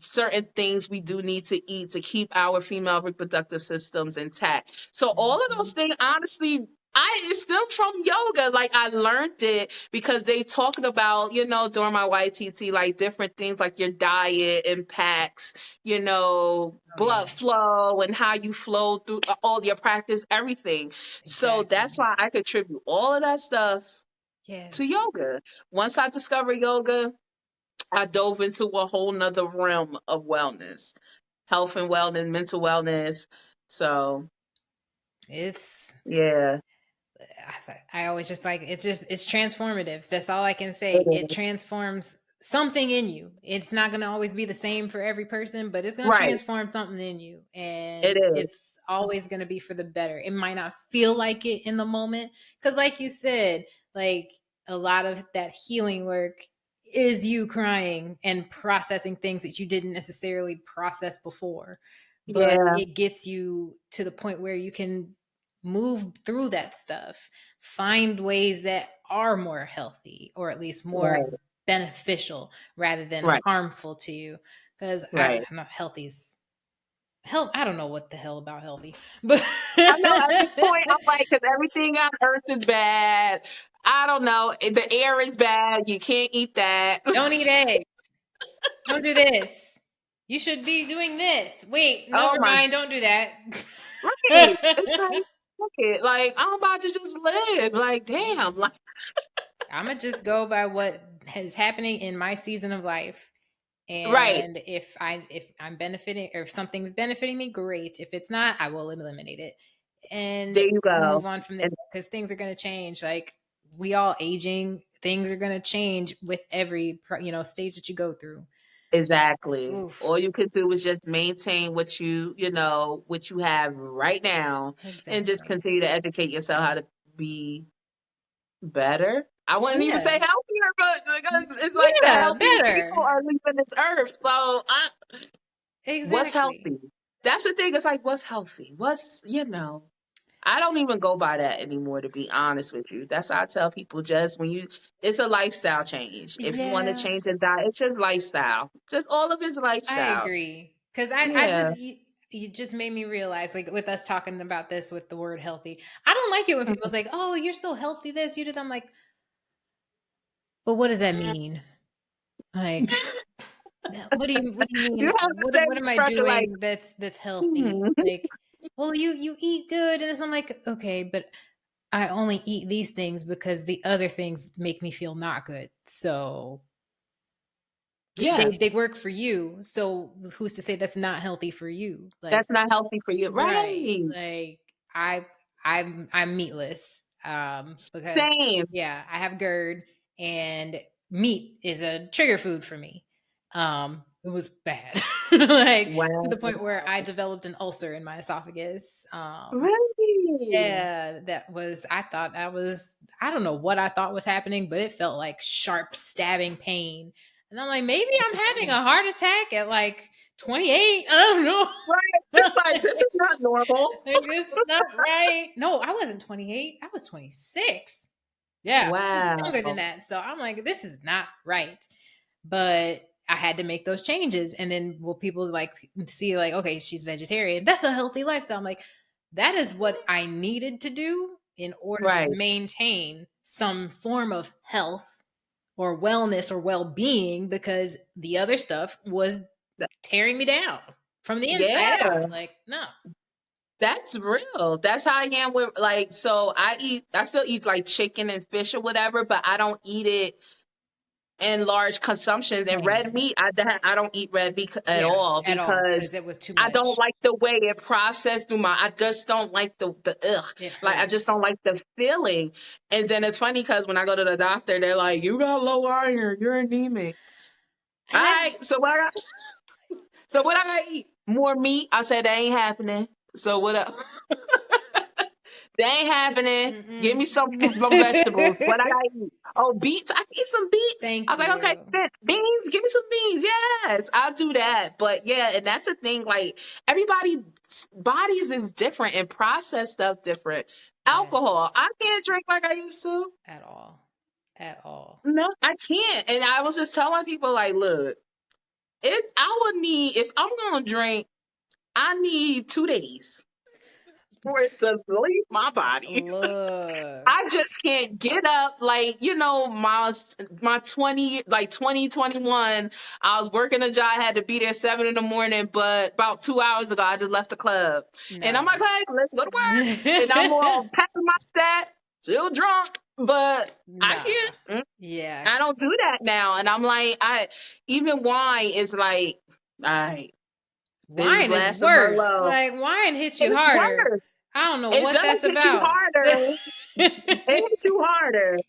certain things we do need to eat to keep our female reproductive systems intact. So all of those things, honestly, it stemmed from yoga. Like, I learned it because they talked about, during my YTT, like different things like your diet impacts, blood flow and how you flow through all your practice, everything. So that's why I contribute all of that stuff to yoga. Once I discovered yoga, I dove into a whole nother realm of wellness, health and wellness, mental wellness. So yeah. I always just like, it's transformative. That's all I can say. It transforms something in you. It's not going to always be the same for every person, but it's going to transform something in you. And it's always going to be for the better. It might not feel like it in the moment, because like you said, like, a lot of that healing work is you crying and processing things that you didn't necessarily process before. But it gets you to the point where you can move through that stuff, find ways that are more healthy, or at least more beneficial rather than harmful to you. Because I know healthy's health. I don't know what the hell about healthy, but I know at this point I'm like, because everything on earth is bad. I don't know. The air is bad. You can't eat that. Don't eat eggs. Don't do this. You should be doing this. Wait, Oh never my, mind. Don't do that. right. It's like, look it. Like, I'm about to just live. Like, damn. Like, I'm gonna just go by what is happening in my season of life. right. And if I'm benefiting, or if something's benefiting me, great. If it's not, I will eliminate it and There you go. move on from there, And because things are going to change. Like, we all aging, things are going to change with every stage that you go through. exactly. Oof. All you could do is just maintain what you have right now and just Exactly. continue to educate yourself how to be better. I wouldn't even say Yeah. healthier, but because it's like the Yeah, healthiest better. people are leaving this earth. So, what's Exactly. healthy? That's the thing. It's like, what's healthy? I don't even go by that anymore, to be honest with you. That's why I tell people, just it's a lifestyle change. If you want to Yeah, change a diet, it's just lifestyle. Just all of his I lifestyle. agree. Because I Yeah. just, you just made me realize, like, with us talking about this with the word healthy, I don't like it when people say, oh, you're so healthy, this, you did. I'm like, but what does that mean? Like, what do you mean? You have the same What am I expression like, doing that's healthy? hmm. Like, well, you eat good, and I'm like, okay, but I only eat these things because the other things make me feel not good. So Yeah, they work for you. So who's to say that's not healthy for you? Like, that's not healthy for you. right. Right. Like, I'm meatless. Because, Same. yeah, I have GERD, and meat is a trigger food for me. It was bad. Like, to Wow. the point where I developed an ulcer in my esophagus. Really? Yeah, I don't know what I thought was happening, but it felt like sharp stabbing pain. And I'm like, maybe I'm having a heart attack at like 28. I don't know. Right. It's like, this is not normal. Like, this is not right. No, I wasn't 28. I was 26. Yeah, younger than Wow. that. So I'm like, this is not right. But I had to make those changes. And then will people like see, like, okay, she's vegetarian. That's a healthy lifestyle. I'm like, that is what I needed to do in order Right. to maintain some form of health or wellness or well-being, because the other stuff was Th- tearing me down from the inside out. Yeah. Like, no. That's real. That's how I am with, like, so I still eat like chicken and fish or whatever, but I don't eat it in large consumptions. And red Same. meat, I don't eat red meat at Yeah, all, at all, because because it was too I don't much. like the way it processed through I just don't like the ugh. It Like, I just hurts. don't like the feeling. And then it's funny because when I go to the doctor, they're like, you got low iron, you're anemic. All And I right, so what I gotta eat? More meat? I said that ain't happening. So what up? That ain't happening. Give mm-mm. me some vegetables. What I gotta eat? Oh, beets. I can eat some beets. I Thank was like, okay, you. beans. Give me some beans. Yes, I'll do that. But yeah, and that's the thing. Like, everybody's bodies is different and process stuff different. Alcohol. Yes. I can't drink like I used to. At all. At all. No, I can't. And I was just telling people, like, look, I would need, if I'm gonna drink, I need 2 days for it to leave my body. Look. I just can't get up. Like, my 2021, I was working a job, I had to be there 7 in the morning, but about 2 hours ago, I just left the club. And I'm No. like, hey, let's go to work. And I'm all packing my stat, still drunk, but I Nah. can't. Yeah. I don't do that now. And I'm like, even wine is like, all right, this Wine is glass of worse. Merlot. Like, wine hits you It's harder. worse. I don't know It what does that's hit you about. harder. It hits you harder.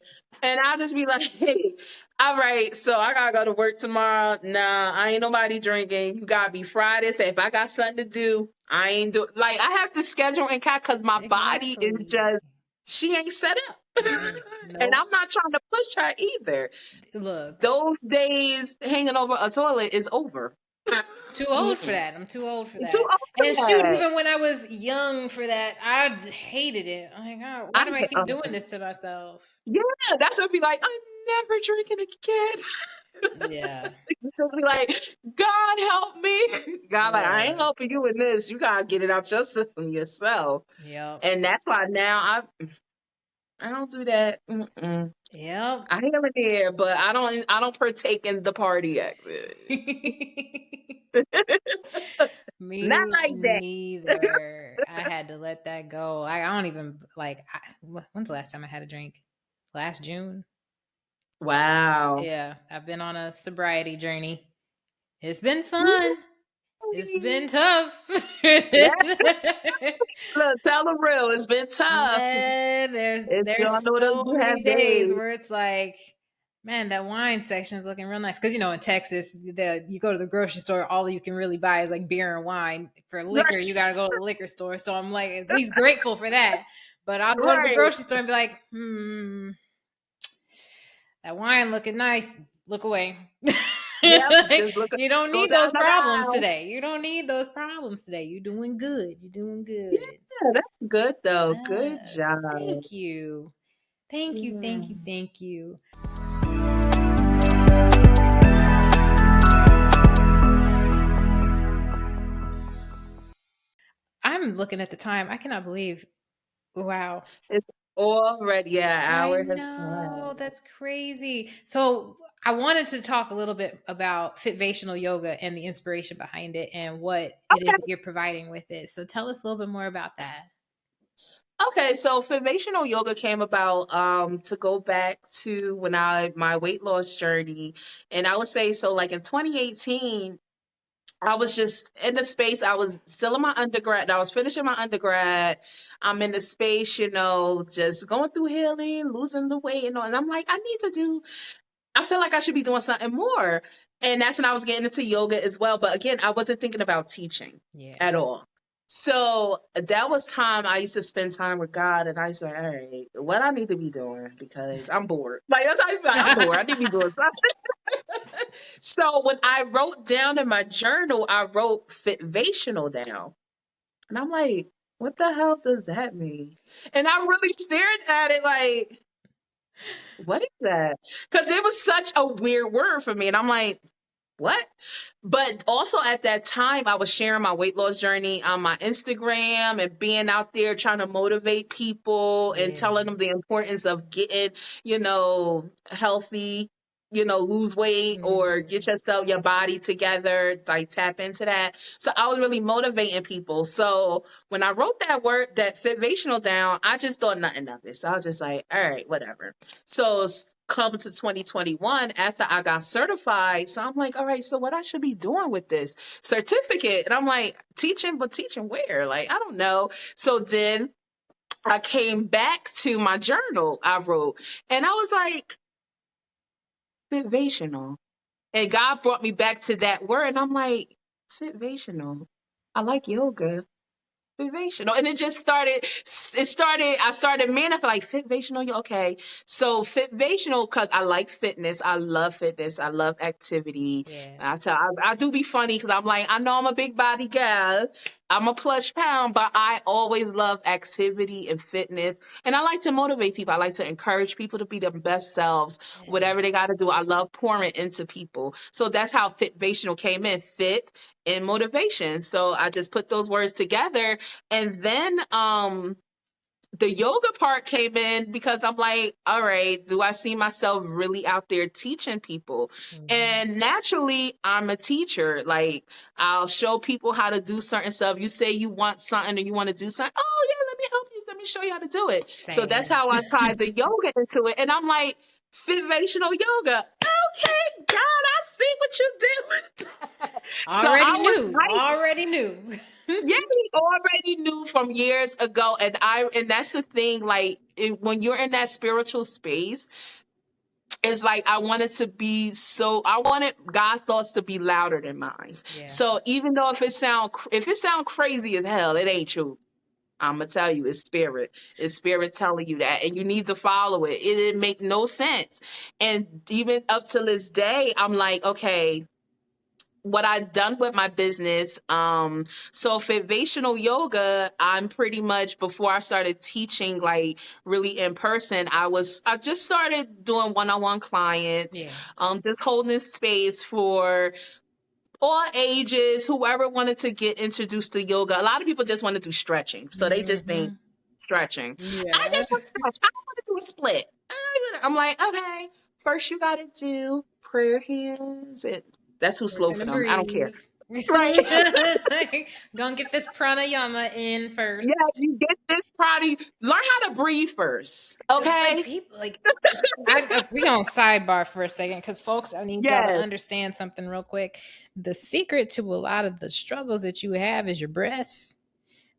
And I'll just be like, hey, all right, so I gotta go to work tomorrow. Nah, I ain't nobody drinking. You gotta be Friday. Say, if I got something to do, I ain't do, like, I have to schedule and cat because my body is Exactly. just, she ain't set up. And Nope. I'm not trying to push her either. Look, Those days hanging over a toilet is over. too old for Mm-mm. that. I'm too old for Too that. old And for shoot, that. even when I was young for that, I hated it. I'm like, oh, why I do I get, keep doing this to myself? yeah, that's what be like, I'm never drinking again. Yeah. Just be like, God help me. God, like, I ain't Look. helping you in this. You gotta get it out your system yourself. Yep. And that's why now I don't do that. Mm-mm. Yep. I hear it there, but I don't partake in the party activity. Me Not like that. neither. I had to let that go. I don't even like. When's the last time I had a drink? Last June. Wow. Yeah, I've been on a sobriety journey. It's been fun. It's been tough. Yeah. Look, tell the real. It's been tough. Man, It's y'all there's know those so you many have days days. where it's like, man, that wine section is looking real nice. Because in Texas, you go to the grocery store, all you can really buy is like beer and wine. For liquor, you got to go to the liquor store. So I'm like, at least grateful for that. But I'll go to the Right. grocery store and be like, that wine looking nice. Look away. Yep. Like, Just look. you don't Go need down those the problems aisle. today. You don't need those problems today. You're doing good. You're doing good. Yeah, that's good though. Good Yes. job. Thank you. Thank you. Thank you. Yeah. Thank you. I'm looking at the time. I cannot believe. Wow. It's already, yeah, an I hour has know. passed. That's crazy. So I wanted to talk a little bit about Fitvational yoga and the inspiration behind it and what it is Okay. that you're providing with it. So tell us a little bit more about that. Okay, so formational yoga came about to go back to when I my weight loss journey. And I would say so like in 2018, I was just in the space. I was still in my undergrad. I was finishing my undergrad. I'm in the space, just going through healing, losing the weight, and I'm like, I feel like I should be doing something more. And that's when I was getting into yoga as well. But again, I wasn't thinking about teaching Yeah. at all. So that was time I used to spend time with God, and I used to be like, all right, what I need to be doing because I'm bored. Like that's how I used to be like, I'm bored. I need to be doing something. So when I wrote down in my journal, I wrote fitvational down. And I'm like, what the hell does that mean? And I really stared at it like, what is that? Because it was such a weird word for me. And I'm like, what? But also at that time, I was sharing my weight loss journey on my Instagram and being out there trying to motivate people and Yeah. telling them the importance of getting, healthy, lose weight or get your body together, like tap into that. So I was really motivating people. So when I wrote that word, that fitvational down, I just thought nothing of it. So I was just like, all right, whatever. So come to 2021 after I got certified. So I'm like, all right, so what I should be doing with this certificate? And I'm like, teaching, but teaching where? Like, I don't know. So then I came back to my journal I wrote, and I was like, fitvational. And God brought me back to that word, and I'm like, fitvational. I like yoga. Fitvational. And I started manifesting like fitvational. Okay. So fitvational, because I like fitness. I love fitness. I love activity. Yeah. I do be funny because I'm like, I know I'm a big body gal. I'm a plush pound, but I always love activity and fitness. And I like to motivate people. I like to encourage people to be their best selves, whatever they got to do. I love pouring into people. So that's how fitvational came in, fit and motivation. So I just put those words together, and then the yoga part came in because I'm like, all right, do I see myself really out there teaching people? And naturally, I'm a teacher. Like, I'll show people how to do certain stuff. You say you want something or you want to do something. Oh, yeah, let me help you. Let me show you how to do it. So that's Same. how I tied the yoga into it. And I'm like, fitvational yoga. Okay, God, I see what you're doing. So Already I was knew. right. Already knew. Yeah, he already knew from years ago, and that's the thing. Like when you're in that spiritual space, it's like I wanted God thoughts to be louder than mine. Yeah. So even though if it sound crazy as hell, it ain't true. I'm gonna tell you, it's spirit telling you that, and you need to follow it. It didn't make no sense, and even up to this day, I'm like, okay, what I've done with my business. So Fitvational Yoga, I'm pretty much before I started teaching like really in person, I just started doing one-on-one clients, Yeah. just holding space for all ages, whoever wanted to get introduced to yoga. A lot of people just want to do stretching. So they just think stretching. I Yeah. just want to stretch. I don't want to do a split. I'm like, okay, first you got to do prayer hands. That's who's slow Forcing for to them. I don't care. breathe. Right. Like, gonna get this pranayama in first. Yeah, you get this body. Learn how to breathe first. Cause like Okay. people like if we gonna sidebar for a second, because folks, I need y'all to Yes. understand something real quick. The secret to a lot of the struggles that you have is your breath.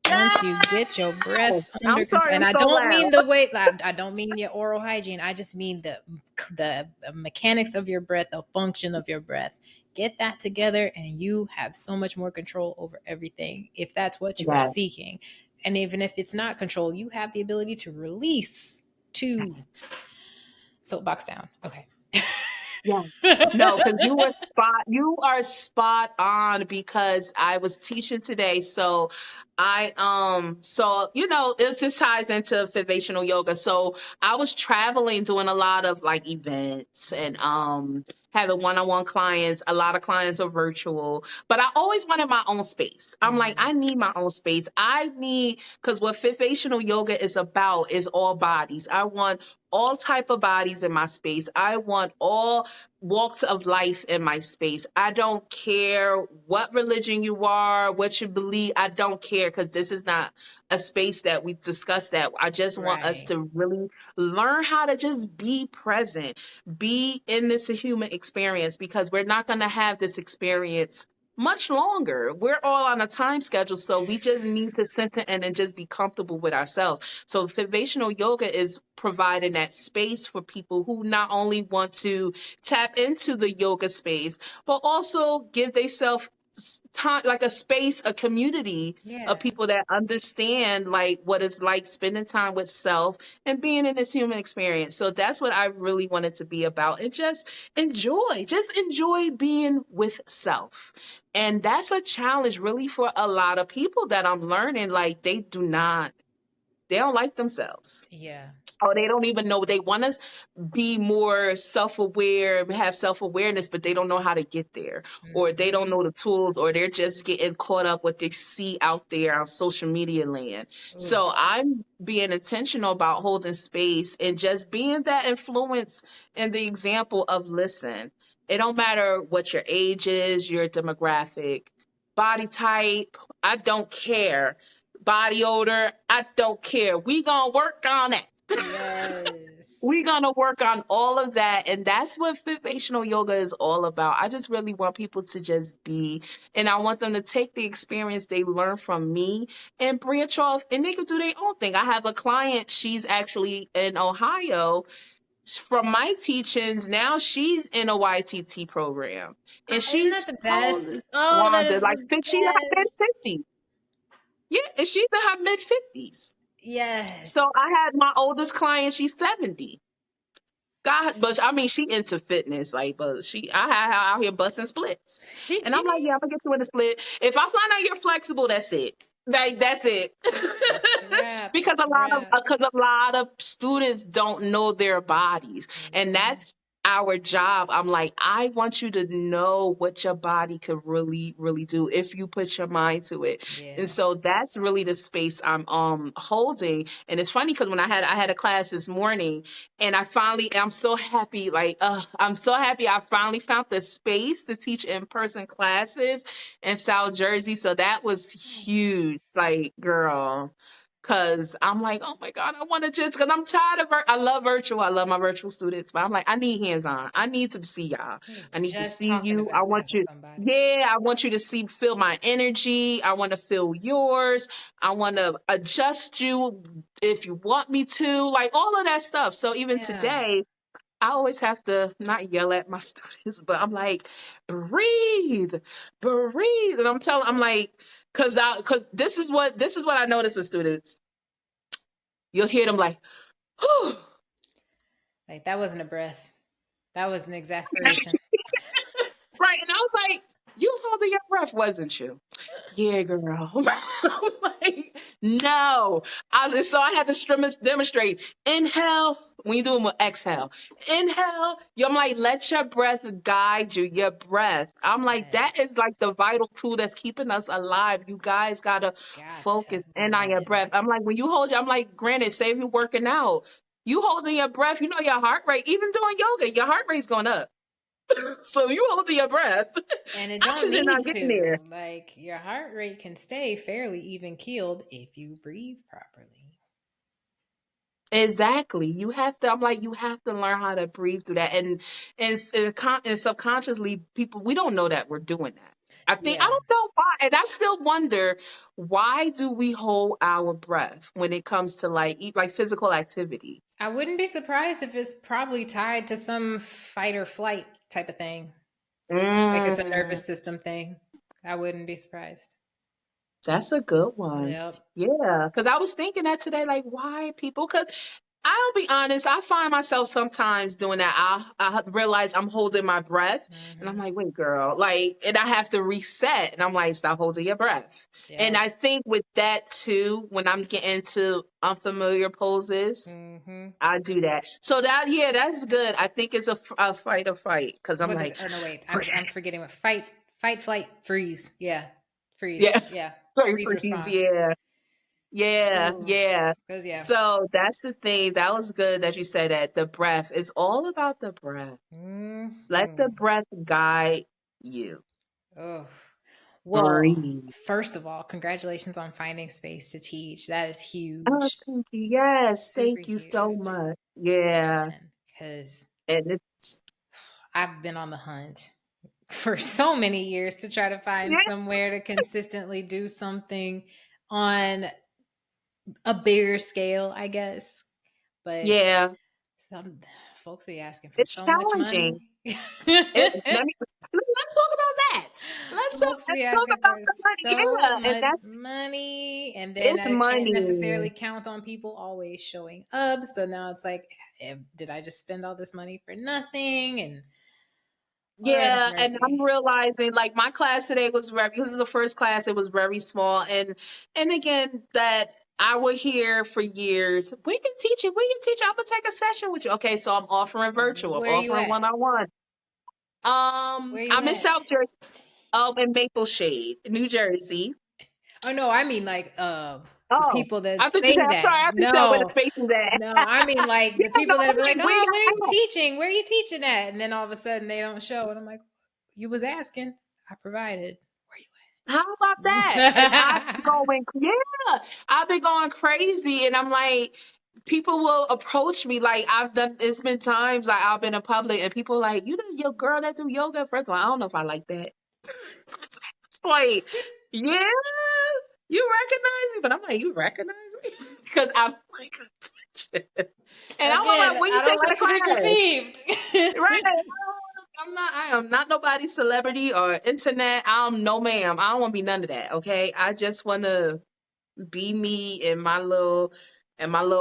Once you get your breath I'm under control, sorry and I'm I so don't mean loud. the way, I don't mean your oral hygiene. I just mean the mechanics of your breath, the function of your breath. Get that together, and you have so much more control over everything. If that's what you are Yeah. seeking, and even if it's not control, you have the ability to release. To soapbox down. Okay. Yeah. No, because you are spot on because I was teaching today. So this ties into foundational yoga. So I was traveling, doing a lot of like events and having one-on-one clients. A lot of clients are virtual, but I always wanted my own space. I'm like, I need my own space. Because what foundational yoga is about is all bodies. I want all type of bodies in my space. I want all walks of life in my space. I don't care what religion you are, what you believe. I don't care because this is not a space that we discuss that. I just want us Right. to really learn how to just be present, be in this human experience because we're not going to have this experience much longer. We're all on a time schedule, so we just need to center in and just be comfortable with ourselves. So foundational yoga is providing that space for people who not only want to tap into the yoga space, but also give themselves time, like a space, a community Yeah. of people that understand like what it's like spending time with self and being in this human experience. So that's what I really wanted to be about, and just enjoy being with self. And that's a challenge really for a lot of people that I'm learning. Like they don't like themselves. Yeah. Or they don't even know. They want to be more self-aware, have self-awareness, but they don't know how to get there. Or they don't know the tools, or they're just getting caught up what they see out there on social media land. Ooh. So I'm being intentional about holding space and just being that influence and the example of listen. It don't matter what your age is, your demographic, body type, I don't care. Body odor, I don't care. We gonna work on it. Yes. We're going to work on all of that. And that's what foundational yoga is all about. I just really want people to just be, and I want them to take the experience they learn from me and branch off, and they could do their own thing. I have a client, she's actually in Ohio. From my teachings, now she's in a YTT program. And Isn't that she's, the how old is best? Oh, that Wanda? is Like, the she's in her mid best. 50s. Yeah, and she's in her mid 50s. Yes. So I had my oldest client, she's 70. God, but I mean, she into fitness, like, but I had her out here busting splits, and I'm like, yeah, I'm gonna get you in a split. If I find out you're flexible, that's it. Like, that's it. That's the wrap. Because That's the wrap. a lot of students don't know their bodies, and that's our job. I'm like, I want you to know what your body could really, really do if you put your mind to it. And Yeah. so that's really the space I'm holding. And it's funny because when I had a class this morning, and I'm so happy. Like, I'm so happy I finally found the space to teach in-person classes in South Jersey. So that was huge. Like, girl. Cause I'm like, oh my God, I want to cause I'm tired of I love virtual. I love my virtual students, but I'm like, I need hands on. I need to see y'all. I was I need to just see talking you. I about that want with you. somebody. Yeah, I want you to feel my energy. I want to feel yours. I want to adjust you if you want me to, like all of that stuff. So even Yeah. today, I always have to not yell at my students, but I'm like, breathe, breathe. And I'm like, cause this is what I notice with students. You'll hear them like, whew. Like that wasn't a breath. That was an exasperation. Right. And I was like, you was holding your breath, wasn't you? Yeah, girl. I'm like, no. So I had to demonstrate. Inhale. When you do them with exhale. Inhale. I'm like, let your breath guide you. Your breath. I'm like, that is like Yes. the vital tool that's keeping us alive. You guys gotta Got focus to in on your mind. breath. I'm like, when you I'm like, granted, say if you're working out, you holding your breath, you know your heart rate, even doing yoga, your heart rate's going up. So you holding your breath. And it don't Oxygen not need getting to. there. Like, your heart rate can stay fairly even keeled if you breathe properly. Exactly. You have to. I'm like, you have to learn how to breathe through that, and subconsciously, people we don't know that we're doing that. I Yeah. don't know why, and I still wonder why do we hold our breath when it comes to like physical activity. I wouldn't be surprised if it's probably tied to some fight or flight type of thing. Like it's a Mm, nervous system thing. I wouldn't be surprised. that's a good one. Yep. Yeah, because I was thinking that today, like why people? Because I'll be honest, I find myself sometimes doing that. I realize I'm holding my breath, and I'm Mm-hmm. like, wait, girl, like, and I have to reset, and I'm like, stop holding your breath. And Yep. I think with that too, when I'm getting into unfamiliar poses, Mm-hmm. I do that. So yeah, that's good. I think it's a fight or fight because I'm What is like, it? Oh no, wait. I'm forgetting what fight, flight, freeze. Yeah. Freeze. yeah, Yeah. fight Freeze freeze, response. yeah. Yeah, Ooh. yeah. Because yeah. So that's the thing. That was good that you said that. The breath is all about the breath. Let the Mm-hmm. breath guide you. Oh. Well, Breathe. first of all, congratulations on finding space to teach. That is Oh, huge. thank you. Yes, Super thank you so huge. much. Yeah. Because And it's I've been on the hunt for so many years to try to find yeah, somewhere to consistently do something on a bigger scale, I guess. But yeah. some folks be asking for It's so much money. challenging. Let's talk about that. Folks Let's be talk asking about for the money. so Yeah, and much that's money, and then it's I can't necessarily money. count on people always showing up. So now it's like, did I just spend all this money for nothing? And Lord have Yeah, and I'm mercy. realizing like my class today was very this is the first class, it was very small and again that I would hear for years, we can teach it, we can teach it, I'm gonna take a session with you. Okay, so I'm offering virtual, I'm Where you offering at? one-on-one. Where you I'm in at? South Jersey, in Maple Shade, New Jersey. Oh no, I mean like the Oh, people I that thought you say said I'm that. sorry, I thought you said where the No, space is at. no, I mean like Yeah, the people no, that I'm be like, like, where "Oh, when are you y'all at? teaching? Where are you teaching at?" And then all of a sudden they don't show, and I'm like, "You was asking, I provided. Where How about that? you And I've at?" been going, yeah, I've been going crazy. And I'm like, people will approach me like it's been times like I've been in public and people like, you the your girl that do yoga? First of all, I don't know if I like that. Like, yeah, you recognize me, but I'm like, you recognize me? Because I'm like, and I'm Again, like, when you I don't taking the like to be class? Right. perceived. I am not nobody's celebrity or internet. I'm no ma'am. I don't want to be none of that. Okay. I just want to be me in my little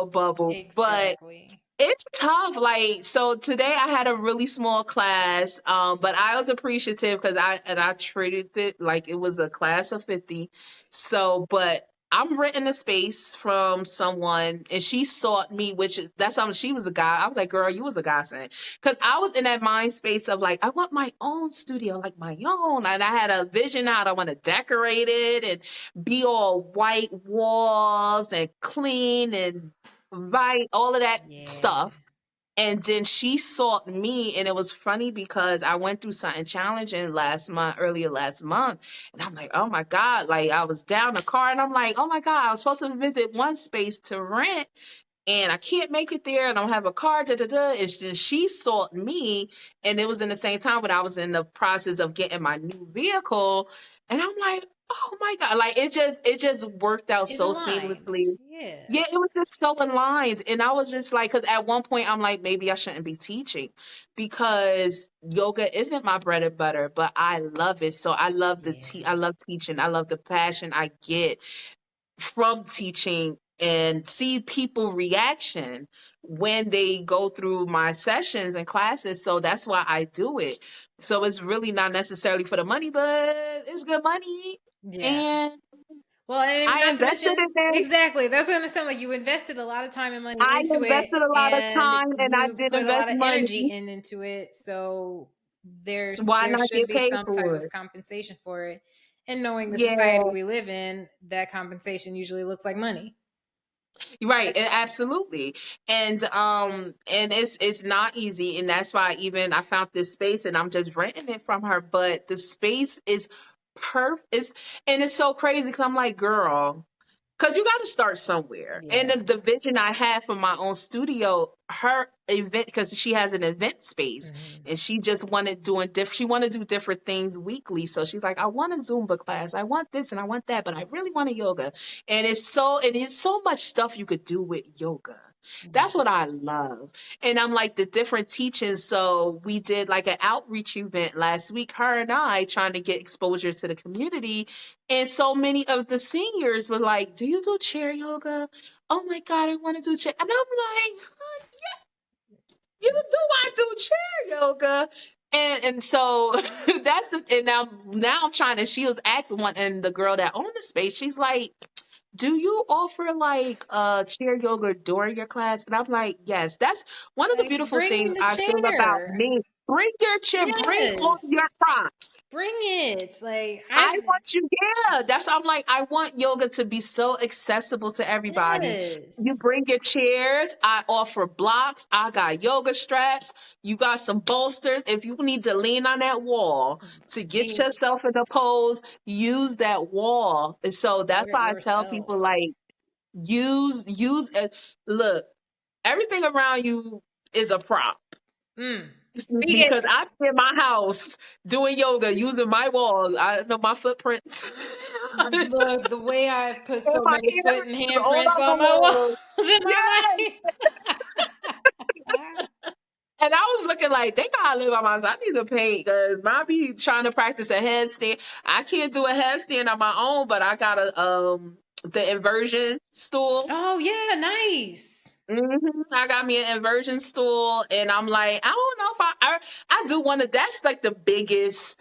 bubble. But Exactly. it's tough. Like, so today I had a really small class, but I was appreciative because I treated it like it was a class of 50. So, but I'm renting a space from someone and she sought me, that's how she was a guy. I was like, girl, you was a godsend. Cause I was in that mind space of like, I want my own studio, like my own. And I had a vision out. I want to decorate it and be all white walls and clean and right, all of that Yeah. stuff. And then she sought me, and it was funny because I went through something challenging earlier last month, and I'm like, oh my God, like I was down the car, and I'm like, oh my God, I was supposed to visit one space to rent, and I can't make it there, and I don't have a car, da da da. It's just she sought me, and it was in the same time when I was in the process of getting my new vehicle, and I'm like, oh my God, like it just worked out It so aligned. seamlessly. Yeah. Yeah, it was just so aligned. And I was just like, because at one point I'm like, maybe I shouldn't be teaching because yoga isn't my bread and butter, but I love it. So I love I Yeah. love teaching. I love the passion I get from teaching and see people reaction when they go through my sessions and classes. So that's why I do it. So it's really not necessarily for the money, but it's good money. Yeah. And Well, and I not to invested mention, in it. exactly, that's going to sound like you invested a lot of time and money I into it, invested a lot of and time and I you did put a invest lot of money. energy into it. So Why there not should get be paid some type for of it? compensation for it. And knowing the society Yeah, we live in, that compensation usually looks like money. Right, absolutely. And it's not easy, and that's why even I found this space and I'm just renting it from her, but the space is perfect. And it's so crazy because I'm like, girl, because you got to start somewhere. And Yeah. the vision I have for my own studio, her event, because she has an event space, Mhm. and she just wanted doing different. She wanted to do different things weekly. So she's like, I want a Zumba class, I want this, and I want that, but I really want a yoga. And it is so much stuff you could do with yoga. That's what I love. And I'm like the different teachings. So we did like an outreach event last week, her and I trying to get exposure to the community. And so many of the seniors were like, do you do chair yoga? Oh my God, I want to do chair. And I'm like, you do I do chair yoga? And so that's the, and now I'm trying to, she was asking one, and the girl that owned the space, she's like, do you offer like chair yoga during your class? And I'm like, yes. That's one of the Like, beautiful bring things the I feel about chair. me. Bring your chair, bring all Yes. your props. Bring it. Like, I want you, yeah. That's I'm like, I want yoga to be so accessible to everybody. You yes. bring your chairs, I offer blocks, I got yoga straps, you got some bolsters. If you need to lean on that wall to get See, yourself in the pose, use that wall. And so that's support why I tell people yourself. like use look, everything around you is a prop. Speak Because it. I'm in my house doing yoga, using my walls. I know my footprints. Look, the way I've put And so my many hair foot and is all handprints on the on my walls. walls in my Yes. life. And I was looking like they gotta live by myself. I need to paint because I be trying to practice a headstand. I can't do a headstand on my own, but I got the inversion stool. Oh yeah, nice. I got me an inversion stool, and I'm like, I don't know if I do want to. That's like the biggest.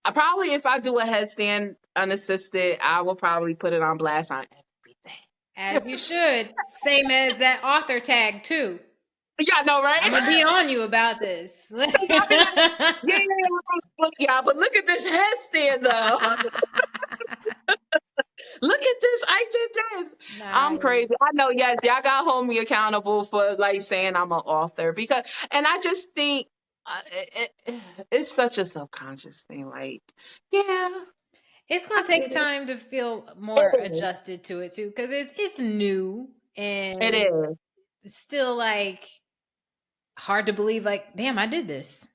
I probably, if I do a headstand unassisted, I will probably put it on blast on As everything. you should. Same as that author tag too. Yeah, no, right? I'm gonna be on you about this. I'll be like, yeah, yeah, but look at this headstand though. Look at this. I did this. I'm crazy. Nice. I know, yes, y'all got to hold me accountable for like saying I'm an author because, and I just think it's such a subconscious thing. Like, yeah, It's I gonna take get it. time to feel more It is. adjusted to it too, because it's new It and is. it's still like hard to believe. Like, damn, I did this.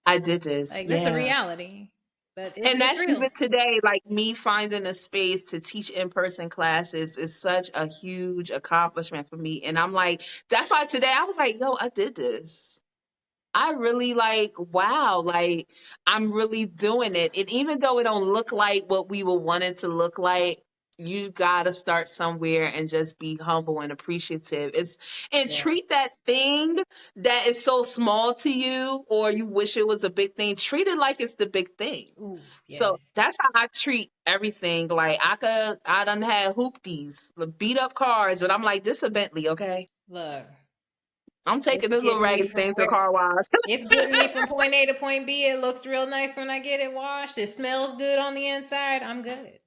I did this. Like that's a Yeah. reality, but And it's that's real. even today, like me finding a space to teach in person classes is such a huge accomplishment for me. And I'm like, that's why today I was like, yo, I did this. I really like, wow, like I'm really doing it. And even though it don't look like what we were wanting to look like, you gotta start somewhere and just be humble and appreciative. And Yes. treat that thing that is so small to you or you wish it was a big thing. Treat it like it's the big thing. Ooh, So yes. that's how I treat everything. Like I done had hoopties, beat up cars, but I'm like, this a Bentley, okay? Look, I'm taking it's this little getting me raggedy from thing to the where car wash. it's getting me from point A to point B. It looks real nice when I get it washed. It smells good on the inside. I'm good.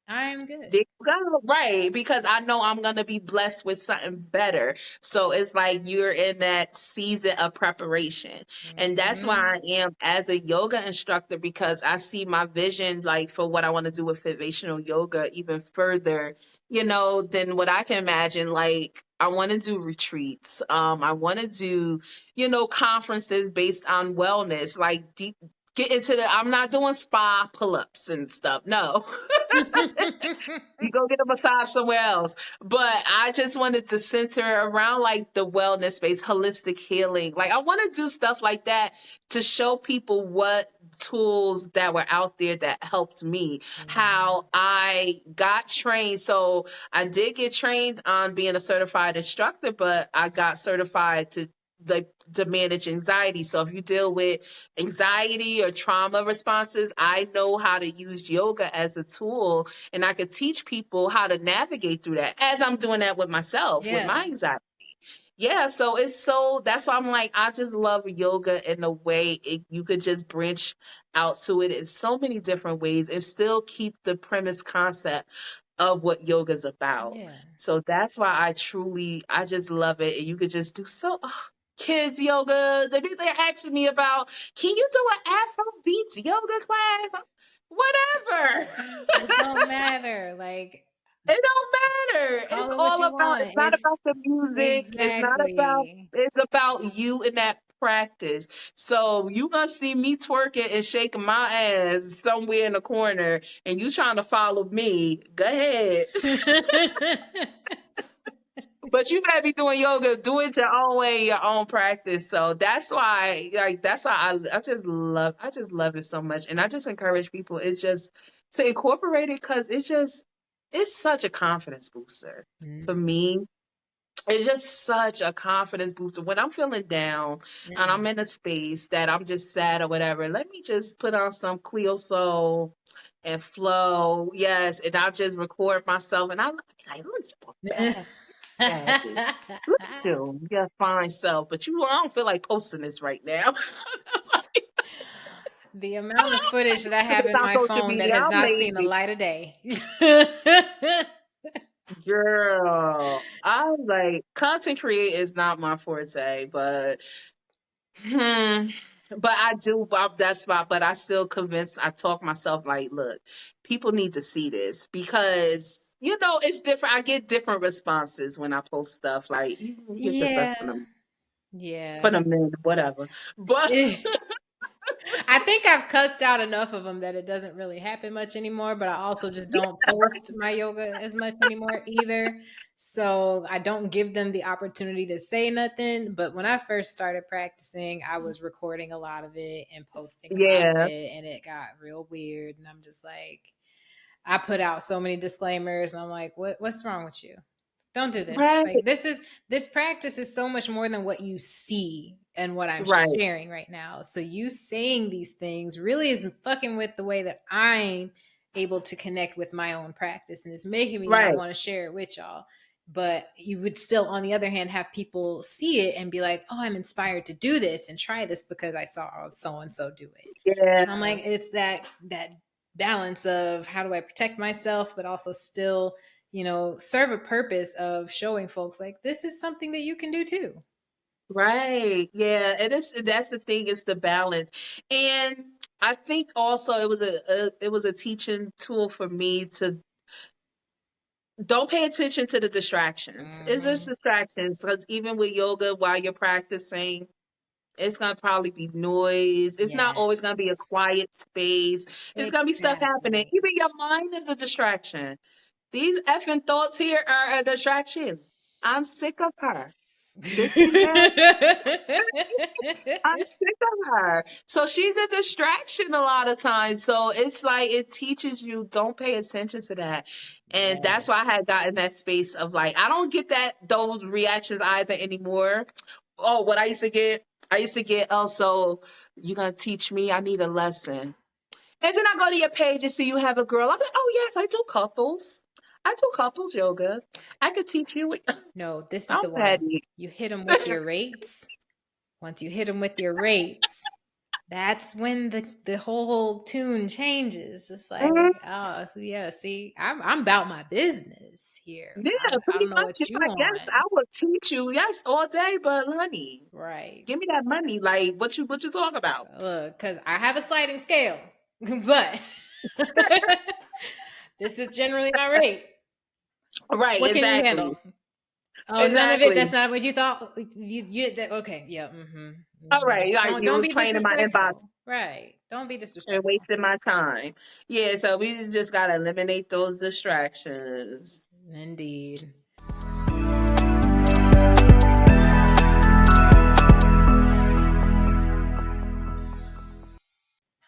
I'm good. There you go. Right. Because I know I'm going to be blessed with something better. So it's like you're in that season of preparation. And that's why Mhm. I am as a yoga instructor because I see my vision like for what I want to do with foundational yoga even further, than what I can imagine. Like I want to do retreats. I want to do, conferences based on wellness, like deep get into I'm not doing spa pull-ups and stuff. No. You go get a massage somewhere else. But I just wanted to center around like the wellness space, holistic healing. Like I want to do stuff like that to show people what tools that were out there that helped me, Mhm. how I got trained. So I did get trained on being a certified instructor, but I got certified to manage anxiety. So if you deal with anxiety or trauma responses, I know how to use yoga as a tool and I could teach people how to navigate through that as I'm doing that with myself, with Yeah. my anxiety. Yeah, so that's why I'm like, I just love yoga in a way you could just branch out to it in so many different ways and still keep the premise concept. of what yoga's about. Yeah. So that's why I just love it. And you could just do kids yoga. They're asking me about, can you do an Afro beats yoga class? Whatever. It don't matter. Like, It don't matter. call It's it what all you about, want. it's not It's about the music. exactly. It's about you in that practice. So you gonna see me twerking and shaking my ass somewhere in the corner and you trying to follow me. Go ahead. But you better be doing yoga, do it your own way, your own practice. So that's why, I just love it so much. And I just encourage people, it's just to incorporate it because it's such a confidence booster for me. It's just such a confidence booster. When I'm feeling down and I'm in a space that I'm just sad or whatever, let me just put on some Cleo Soul and flow. Yes. And I'll just record myself and I look like, look, bad. Badly. Look at you, your fine self. But I don't feel like posting this right now. The amount of footage that I Put have this in on my social phone that media. has I'm not seen the lazy. light of day. Girl, I'm like, content create is not my forte, but hmm. But I do, that's why, but I still convince, I talk myself like, look, people need to see this because, it's different. I get different responses when I post stuff. Like, you get the stuff Yeah. for Yeah. the men, whatever. But I think I've cussed out enough of them that it doesn't really happen much anymore, but I also just don't post my yoga as much anymore either. So I don't give them the opportunity to say nothing. But when I first started practicing, I was recording a lot of it and posting a lot of yeah, it, and it got real weird. And I'm just like, I put out so many disclaimers, and I'm like, what's wrong with you? Don't do this. right, Like, this practice is so much more than what you see and what I'm right, sharing right now. So you saying these things really isn't fucking with the way that I'm able to connect with my own practice, and it's making me not right, want to share it with y'all. But you would still, on the other hand, have people see it and be like, oh, I'm inspired to do this and try this because I saw so and so do it. yeah, And I'm like, it's that balance of how do I protect myself, but also still, serve a purpose of showing folks like this is something that you can do too. right, yeah. And that's the thing, it's the balance. And I think also it was a teaching tool for me to don't pay attention to the distractions. It's just Mm-hmm. distractions. Because even with yoga, while you're practicing, it's gonna probably be noise. It's not Yes, always gonna be a quiet space. It's gonna be stuff happening. exactly. Even your mind is a distraction. These effing thoughts here are a distraction. I'm sick of her. This and that. I'm sick of her. So she's a distraction a lot of times. So it's like it teaches you don't pay attention to that. And that's Yes. why I had gotten that space of like, I don't get those reactions either anymore. Oh, what I used to get, oh, so you're gonna teach me? I need a lesson. And then I go to your page and see you have a girl. I'm like, oh yes, I do couples. I do couples yoga. I could teach you. No, this is I'm the one. petty. You hit them with your rates. Once you hit them with your rates, that's when the whole tune changes. It's like, oh, so yeah, see, I'm about my business here. Yeah, I pretty don't know much. what It's you like, yes, want. I will teach you, yes, all day, but honey, Right. give me that money. Like, what you talk about? Look, because I have a sliding scale, but this is generally my rate. Right, What can you handle? exactly. Oh, none of it. Exactly. That's not what you thought. Okay, yeah. All right, like Don't you be playing in my inbox disrespectful. Right. Don't be and disrespectful. wasting my time. Yeah, so we just gotta eliminate those distractions. Indeed.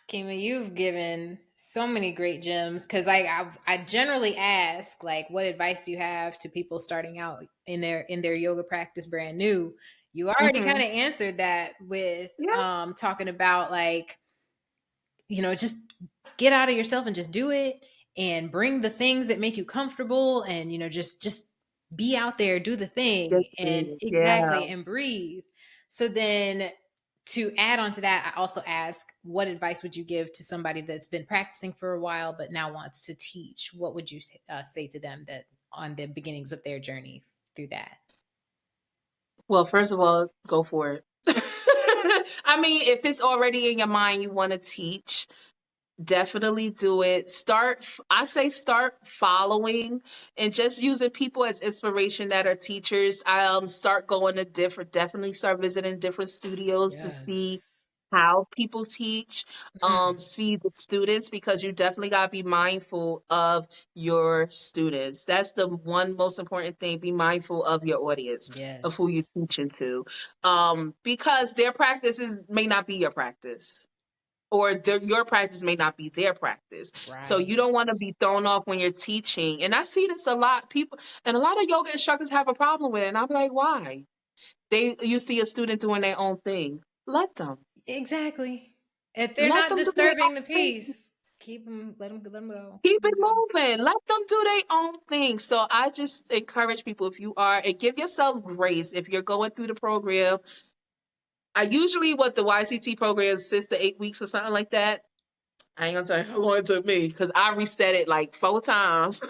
Kima, you've given so many great gems because I generally ask like, what advice do you have to people starting out in their yoga practice brand new? You already kind Mm-hmm. of answered that with Yeah, talking about like, just get out of yourself and just do it and bring the things that make you comfortable and just be out there, do the thing yes, and please. Yeah, exactly and breathe. So then to add on to that, I also ask, what advice would you give to somebody that's been practicing for a while but now wants to teach? What would you say to them that on the beginnings of their journey through that? Well, first of all, go for it. I mean, if it's already in your mind you want to teach, definitely do it. I say start following and just using people as inspiration that are teachers. Start going to definitely start visiting different studios to see Yes. how people teach, Mm, see the students, because you definitely got to be mindful of your students. That's the one most important thing. Be mindful of your audience, of who you're yes. teaching to, because their practices may not be your practice, or your practice may not be their practice. So you Right. don't want to be thrown off when you're teaching. And I see this a lot. People and a lot of yoga instructors have a problem with it. And I'm like, why? You see a student doing their own thing. Let them. Exactly. If they're Let not them do their disturbing the own thing. peace, keep them, let them go. Keep Let it 'em go. moving. Let them do their own thing. So I just encourage people, if you are, and give yourself grace if you're going through the program. I usually, what the YCT program is, 6 to 8 weeks or something like that. I ain't gonna tell you how long it took me because I reset it like 4 times.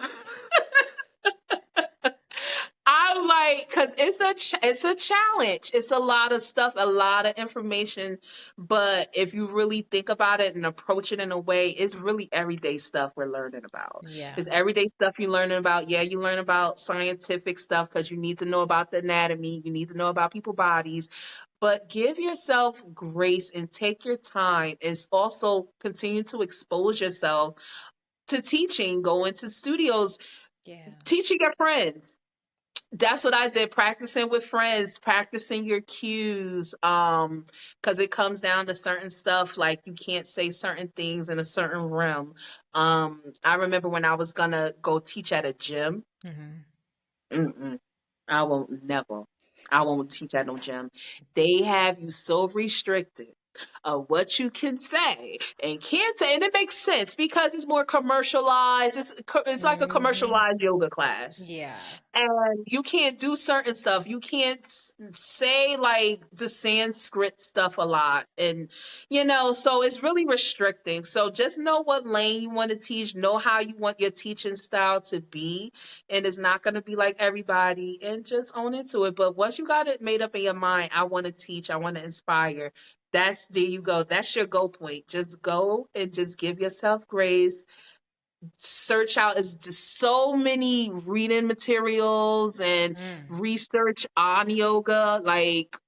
I'm like, because it's a challenge. It's a lot of stuff, a lot of information. But if you really think about it and approach it in a way, it's really everyday stuff we're learning about. Yeah. It's everyday stuff you're learning about. Yeah, you learn about scientific stuff because you need to know about the anatomy. You need to know about people's bodies. But give yourself grace and take your time, and also continue to expose yourself to teaching, going to studios, Yeah. teaching your friends. That's what I did, practicing with friends, practicing your cues. Because it comes down to certain stuff, like you can't say certain things in a certain realm. I remember when I was gonna go teach at a gym. Hmm. Mm-mm. I won't never. I won't teach at no gym. They have you so restricted of what you can say and can't say, and it makes sense because it's more commercialized. It's like a Hmm. commercialized yoga class, Yeah. and you can't do certain stuff. You can't say like the Sanskrit stuff a lot, and so it's really restricting. So just know what lane you want to teach, know how you want your teaching style to be, and it's not going to be like everybody, and just own into it. But once you got it made up in your mind, I want to teach, I want to inspire. There you go. That's your go point. Just go and just give yourself grace. Search out is just so many reading materials and Mm. research on yoga. Like,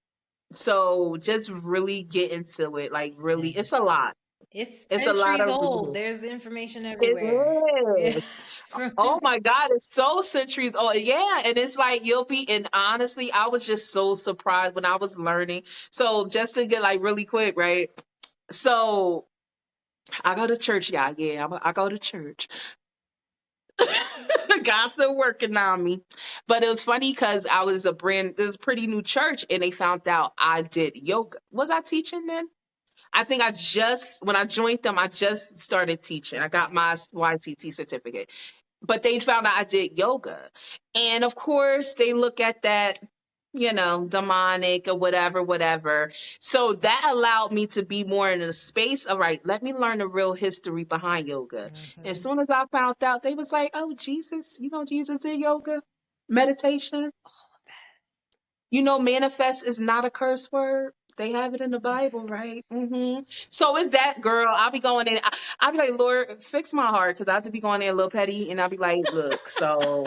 so just really get into it. Like, really, it's a Yes. lot. It's It's a lot centuries of old. reading. There's information It everywhere. Yeah. is. Oh my God, it's so centuries old. Yeah. And it's like and honestly, I was just so surprised when I was learning. So just to get like really quick, right? So I go to church, yeah, I go to church. God's still working on me. But it was funny because it was a pretty new church, and they found out I did yoga. Was I teaching then? I think when I joined them, I just started teaching. I got Okay. my YCT certificate. But they found out I did yoga. And of course, they look at that, demonic or whatever, whatever. So that allowed me to be more in a space. All right, let me learn the real history behind yoga. As Hmm. soon as I found out, they was like, oh, Jesus, Jesus did yoga, meditation. Manifest is not a curse word. They have it in the Bible, right? So it's that, girl. I'll be going in. I'll be like, Lord, fix my heart, because I have to be going in a little petty, and I'll be like, look, so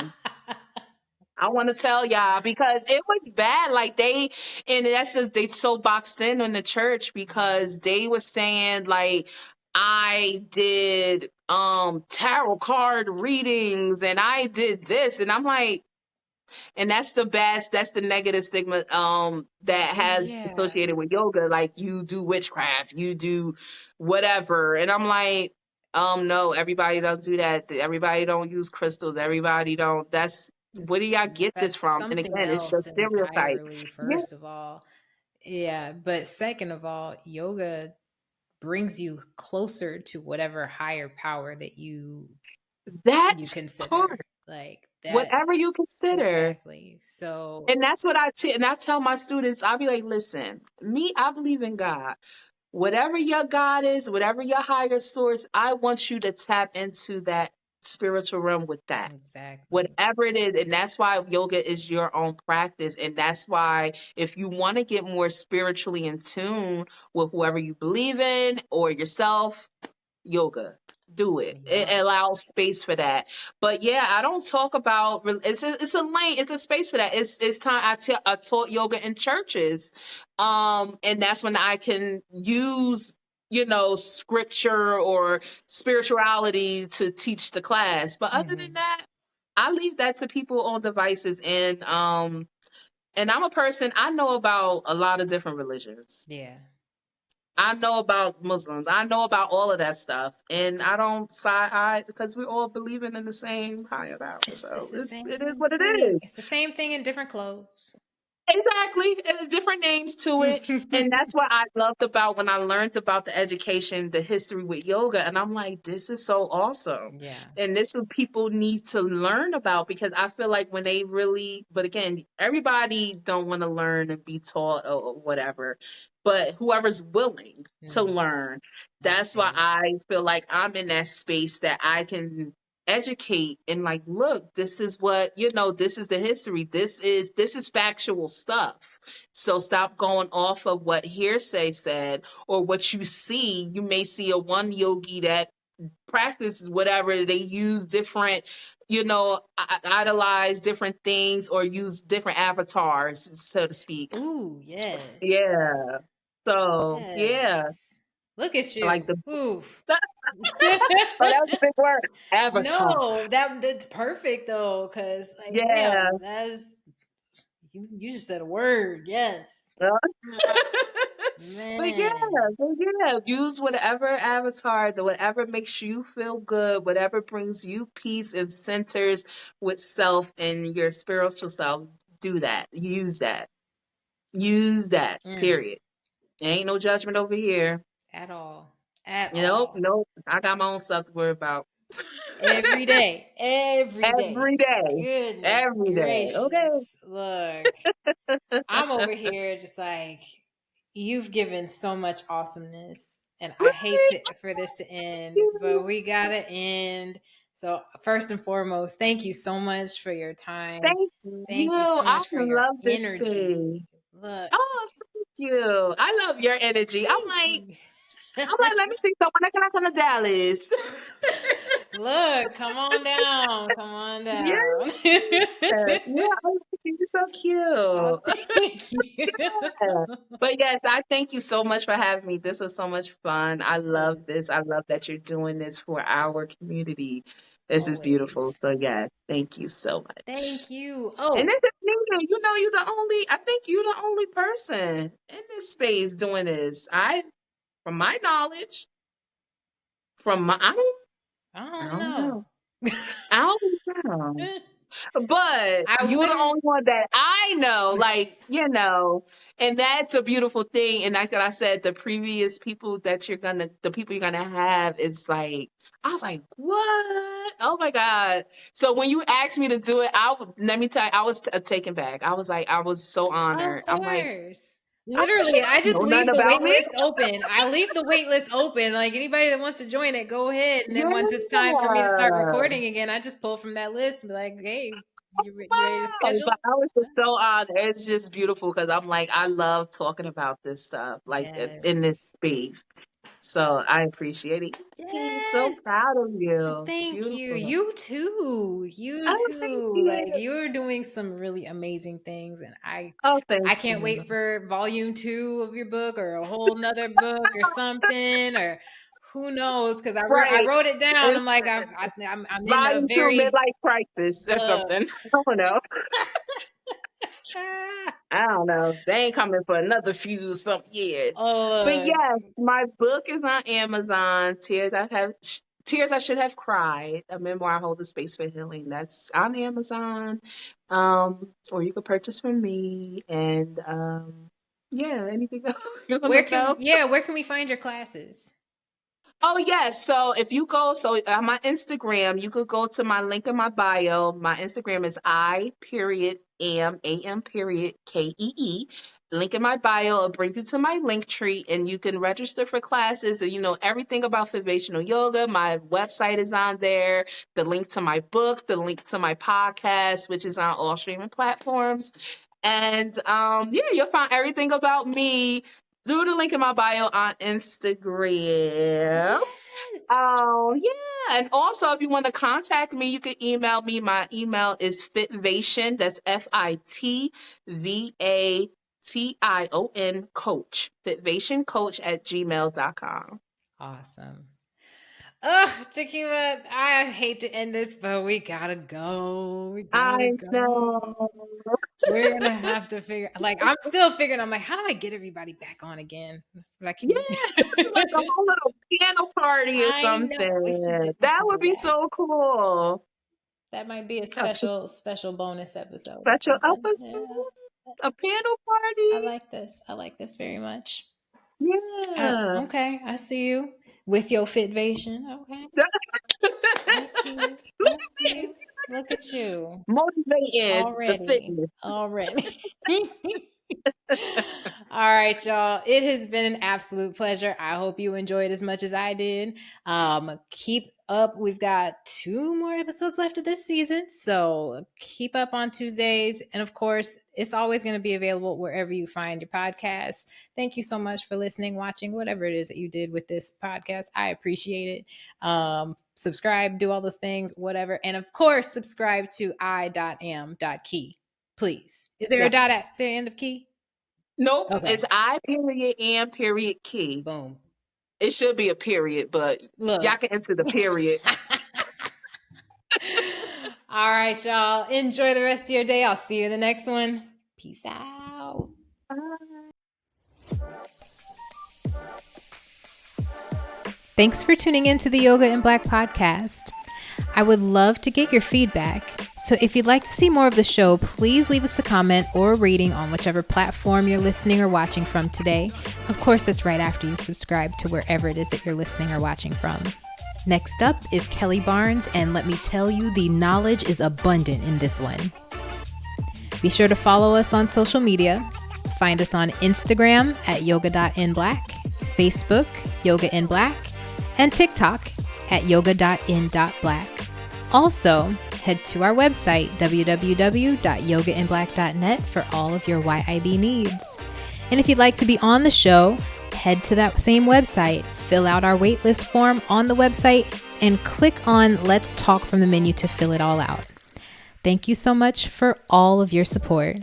I want to tell y'all because it was bad. Like and that's just they so boxed in the church because they were saying like I did tarot card readings and I did this, and I'm like, and that's the negative stigma that has Yeah. associated with yoga. Like, you do witchcraft, you do whatever. And I'm like, no, everybody doesn't do that. Everybody don't use crystals. Everybody don't. Where do y'all get this That's from? And something again, it's else just stereotype. entirely, Yeah, first of all. Yeah. But second of all, yoga brings you closer to whatever higher power that you that's consider. part. Like, Whatever you consider. Exactly. So, And that's what and I tell my students, I'll be like, listen, me, I believe in God. Whatever your God is, whatever your higher source, I want you to tap into that spiritual realm with that. exactly. Whatever it is. And that's why yoga is your own practice. And that's why if you want to get more spiritually in tune with whoever you believe in or yourself, yoga. Do it. It Yeah. allows space for that. But yeah, I don't talk about it's a lane, it's a space for that. It's time I taught yoga in churches. And that's when I can use scripture or spirituality to teach the class. But other than Hmm. that, I leave that to people on devices and I'm a person I know about a lot of different religions. Yeah. I know about Muslims. I know about all of that stuff, and I don't side eye because we're all believing in the same higher power. It's So the same it is what it thing. is. It's the same thing in different clothes. Exactly. There's different names to it. And that's what I loved about when I learned about the education, the history with yoga. And I'm like, this is so awesome. Yeah. And this is what people need to learn about because I feel like when they really, but again, everybody don't want to learn and be taught or whatever. But whoever's willing to Mhm. learn, that's why Understand. I feel like I'm in that space that I can educate and like look, this is what this is the history, this is factual stuff, so stop going off of what hearsay said or what you see. You may see a one yogi that practices whatever, they use different idolize different things or use different avatars, so to speak. Ooh, Yeah, yes. so yeah, Yes. Look at like you. the Oof. oh, that was a big word, avatar. No, that's perfect though, because like, Yeah. damn, that's you just said a word. Yes. But yeah, Man. use whatever avatar, whatever makes you feel good, whatever brings you peace and centers with self and your spiritual self. Do that. Use that. Use that. Mm, Period. Ain't no judgment over here. at all. At Nope, all. nope. I got my own stuff to worry about. Every day. Every day. Every day. Goodness Every day. Okay. gracious. Look, I'm over here just like, you've given so much awesomeness, and I hate for this to end, but we gotta end. So first and foremost, thank you so much for your time. Thank Thank you. you so I much for your love this energy. space. Look, Oh, thank you. I love your energy. thank you. I'm like, let me see someone that can come to Dallas. Look, come on down. Come on Yeah, down. yeah. Oh, you're so Oh, cute. thank you. Yeah. But yes, I thank you so much for having me. This was so much fun. I love Yes, this. I love that you're doing this for our community. This is beautiful. always. So yes, thank you so much. Thank you. And Oh, this is Nina. I think you're the only person in this space doing this. From my knowledge, I I don't don't know. know. I don't know. But I you're the wouldn't. only one that I know, and that's a beautiful thing. And like I said, the people you're gonna have is like, I was like, what? Oh my God. So when you asked me to do it, let me tell you, I was taken back. I was like, I was so Of honored. I'm like, course. she Literally, I don't just know nothing leave the about wait me. list open. I leave the wait list open. Like anybody that wants to join it, go ahead. And then once it's time for me to start Yeah. recording again, I just pull from that list and be like, hey, you ready to Wow. schedule? But I was just so honored. It's just beautiful because I'm like, I love talking about this stuff, like in this Yes. space. So I appreciate it. I'm so Yes. proud of you. Thank you. Beautiful. You too. You Oh, thank too. you. Like you're doing some really amazing things, and Oh, I thank can't wait you. for volume 2 of your book or a whole nother book or something, or who knows, because I Right. wrote it down. It's I'm like I'm in a volume two, very midlife crisis or uh, something. I don't know. I don't know. They ain't coming for another few some years. But look. yes, my book is on Amazon. Tears I Should Have Cried, a memoir, Hold the Space for Healing. That's on Amazon. Or you can purchase from me. And yeah, anything else you want to know? Where can we find your classes? Oh, yes. So if you go, on my Instagram, you could go to my link in my bio. My Instagram is I.am.Kee. Link in my bio will bring you to my link tree, and you can register for classes, and everything about Foundational Yoga. My website is on there, the link to my book, the link to my podcast, which is on all streaming platforms. And yeah, you'll find everything about me through the link in my bio on Instagram. Oh, yeah. And also, if you want to contact me, you can email me. My email is fitvation. That's FITVATION coach. Fitvationcoach@gmail.com. Awesome. Oh, TaKeema, I hate to end this, but we gotta go. We gotta I know. go. We're gonna have to figure. I'm still figuring. I'm like, how do I get everybody back on again? Yeah, like a whole little piano party or I know. something. That would be so cool. That might be a special bonus episode. Special episode? Yeah. A piano party? I like this very much. Yeah. Okay, I see you with your fitvation. Okay. I see you. Look at you. Motivating the fitness. Already. All right, y'all. It has been an absolute pleasure. I hope you enjoyed as much as I did. Keep up. We've got 2 more episodes left of this season, so keep up on Tuesdays. And of course, it's always going to be available wherever you find your podcasts. Thank you so much for listening, watching, whatever it is that you did with this podcast. I appreciate it. Subscribe, do all those things, whatever. And of course, subscribe to I.am.Kee. Please. Is there a dot at the end of key? Nope. Okay. It's I.am.Key. Boom. It should be a period, but y'all can enter the period. All right, y'all. Enjoy the rest of your day. I'll see you in the next one. Peace out. Bye. Thanks for tuning in to the Yoga in Black podcast. I would love to get your feedback. So if you'd like to see more of the show, please leave us a comment or a rating on whichever platform you're listening or watching from today. Of course, that's right after you subscribe to wherever it is that you're listening or watching from. Next up is Kelly Barnes, and let me tell you, the knowledge is abundant in this one. Be sure to follow us on social media. Find us on Instagram at yoga.inblack, Facebook, Yoga in Black, and TikTok at yoga.in.black. Also, head to our website, www.yogainblack.net, for all of your YIB needs. And if you'd like to be on the show, head to that same website, fill out our waitlist form on the website, and click on Let's Talk from the menu to fill it all out. Thank you so much for all of your support.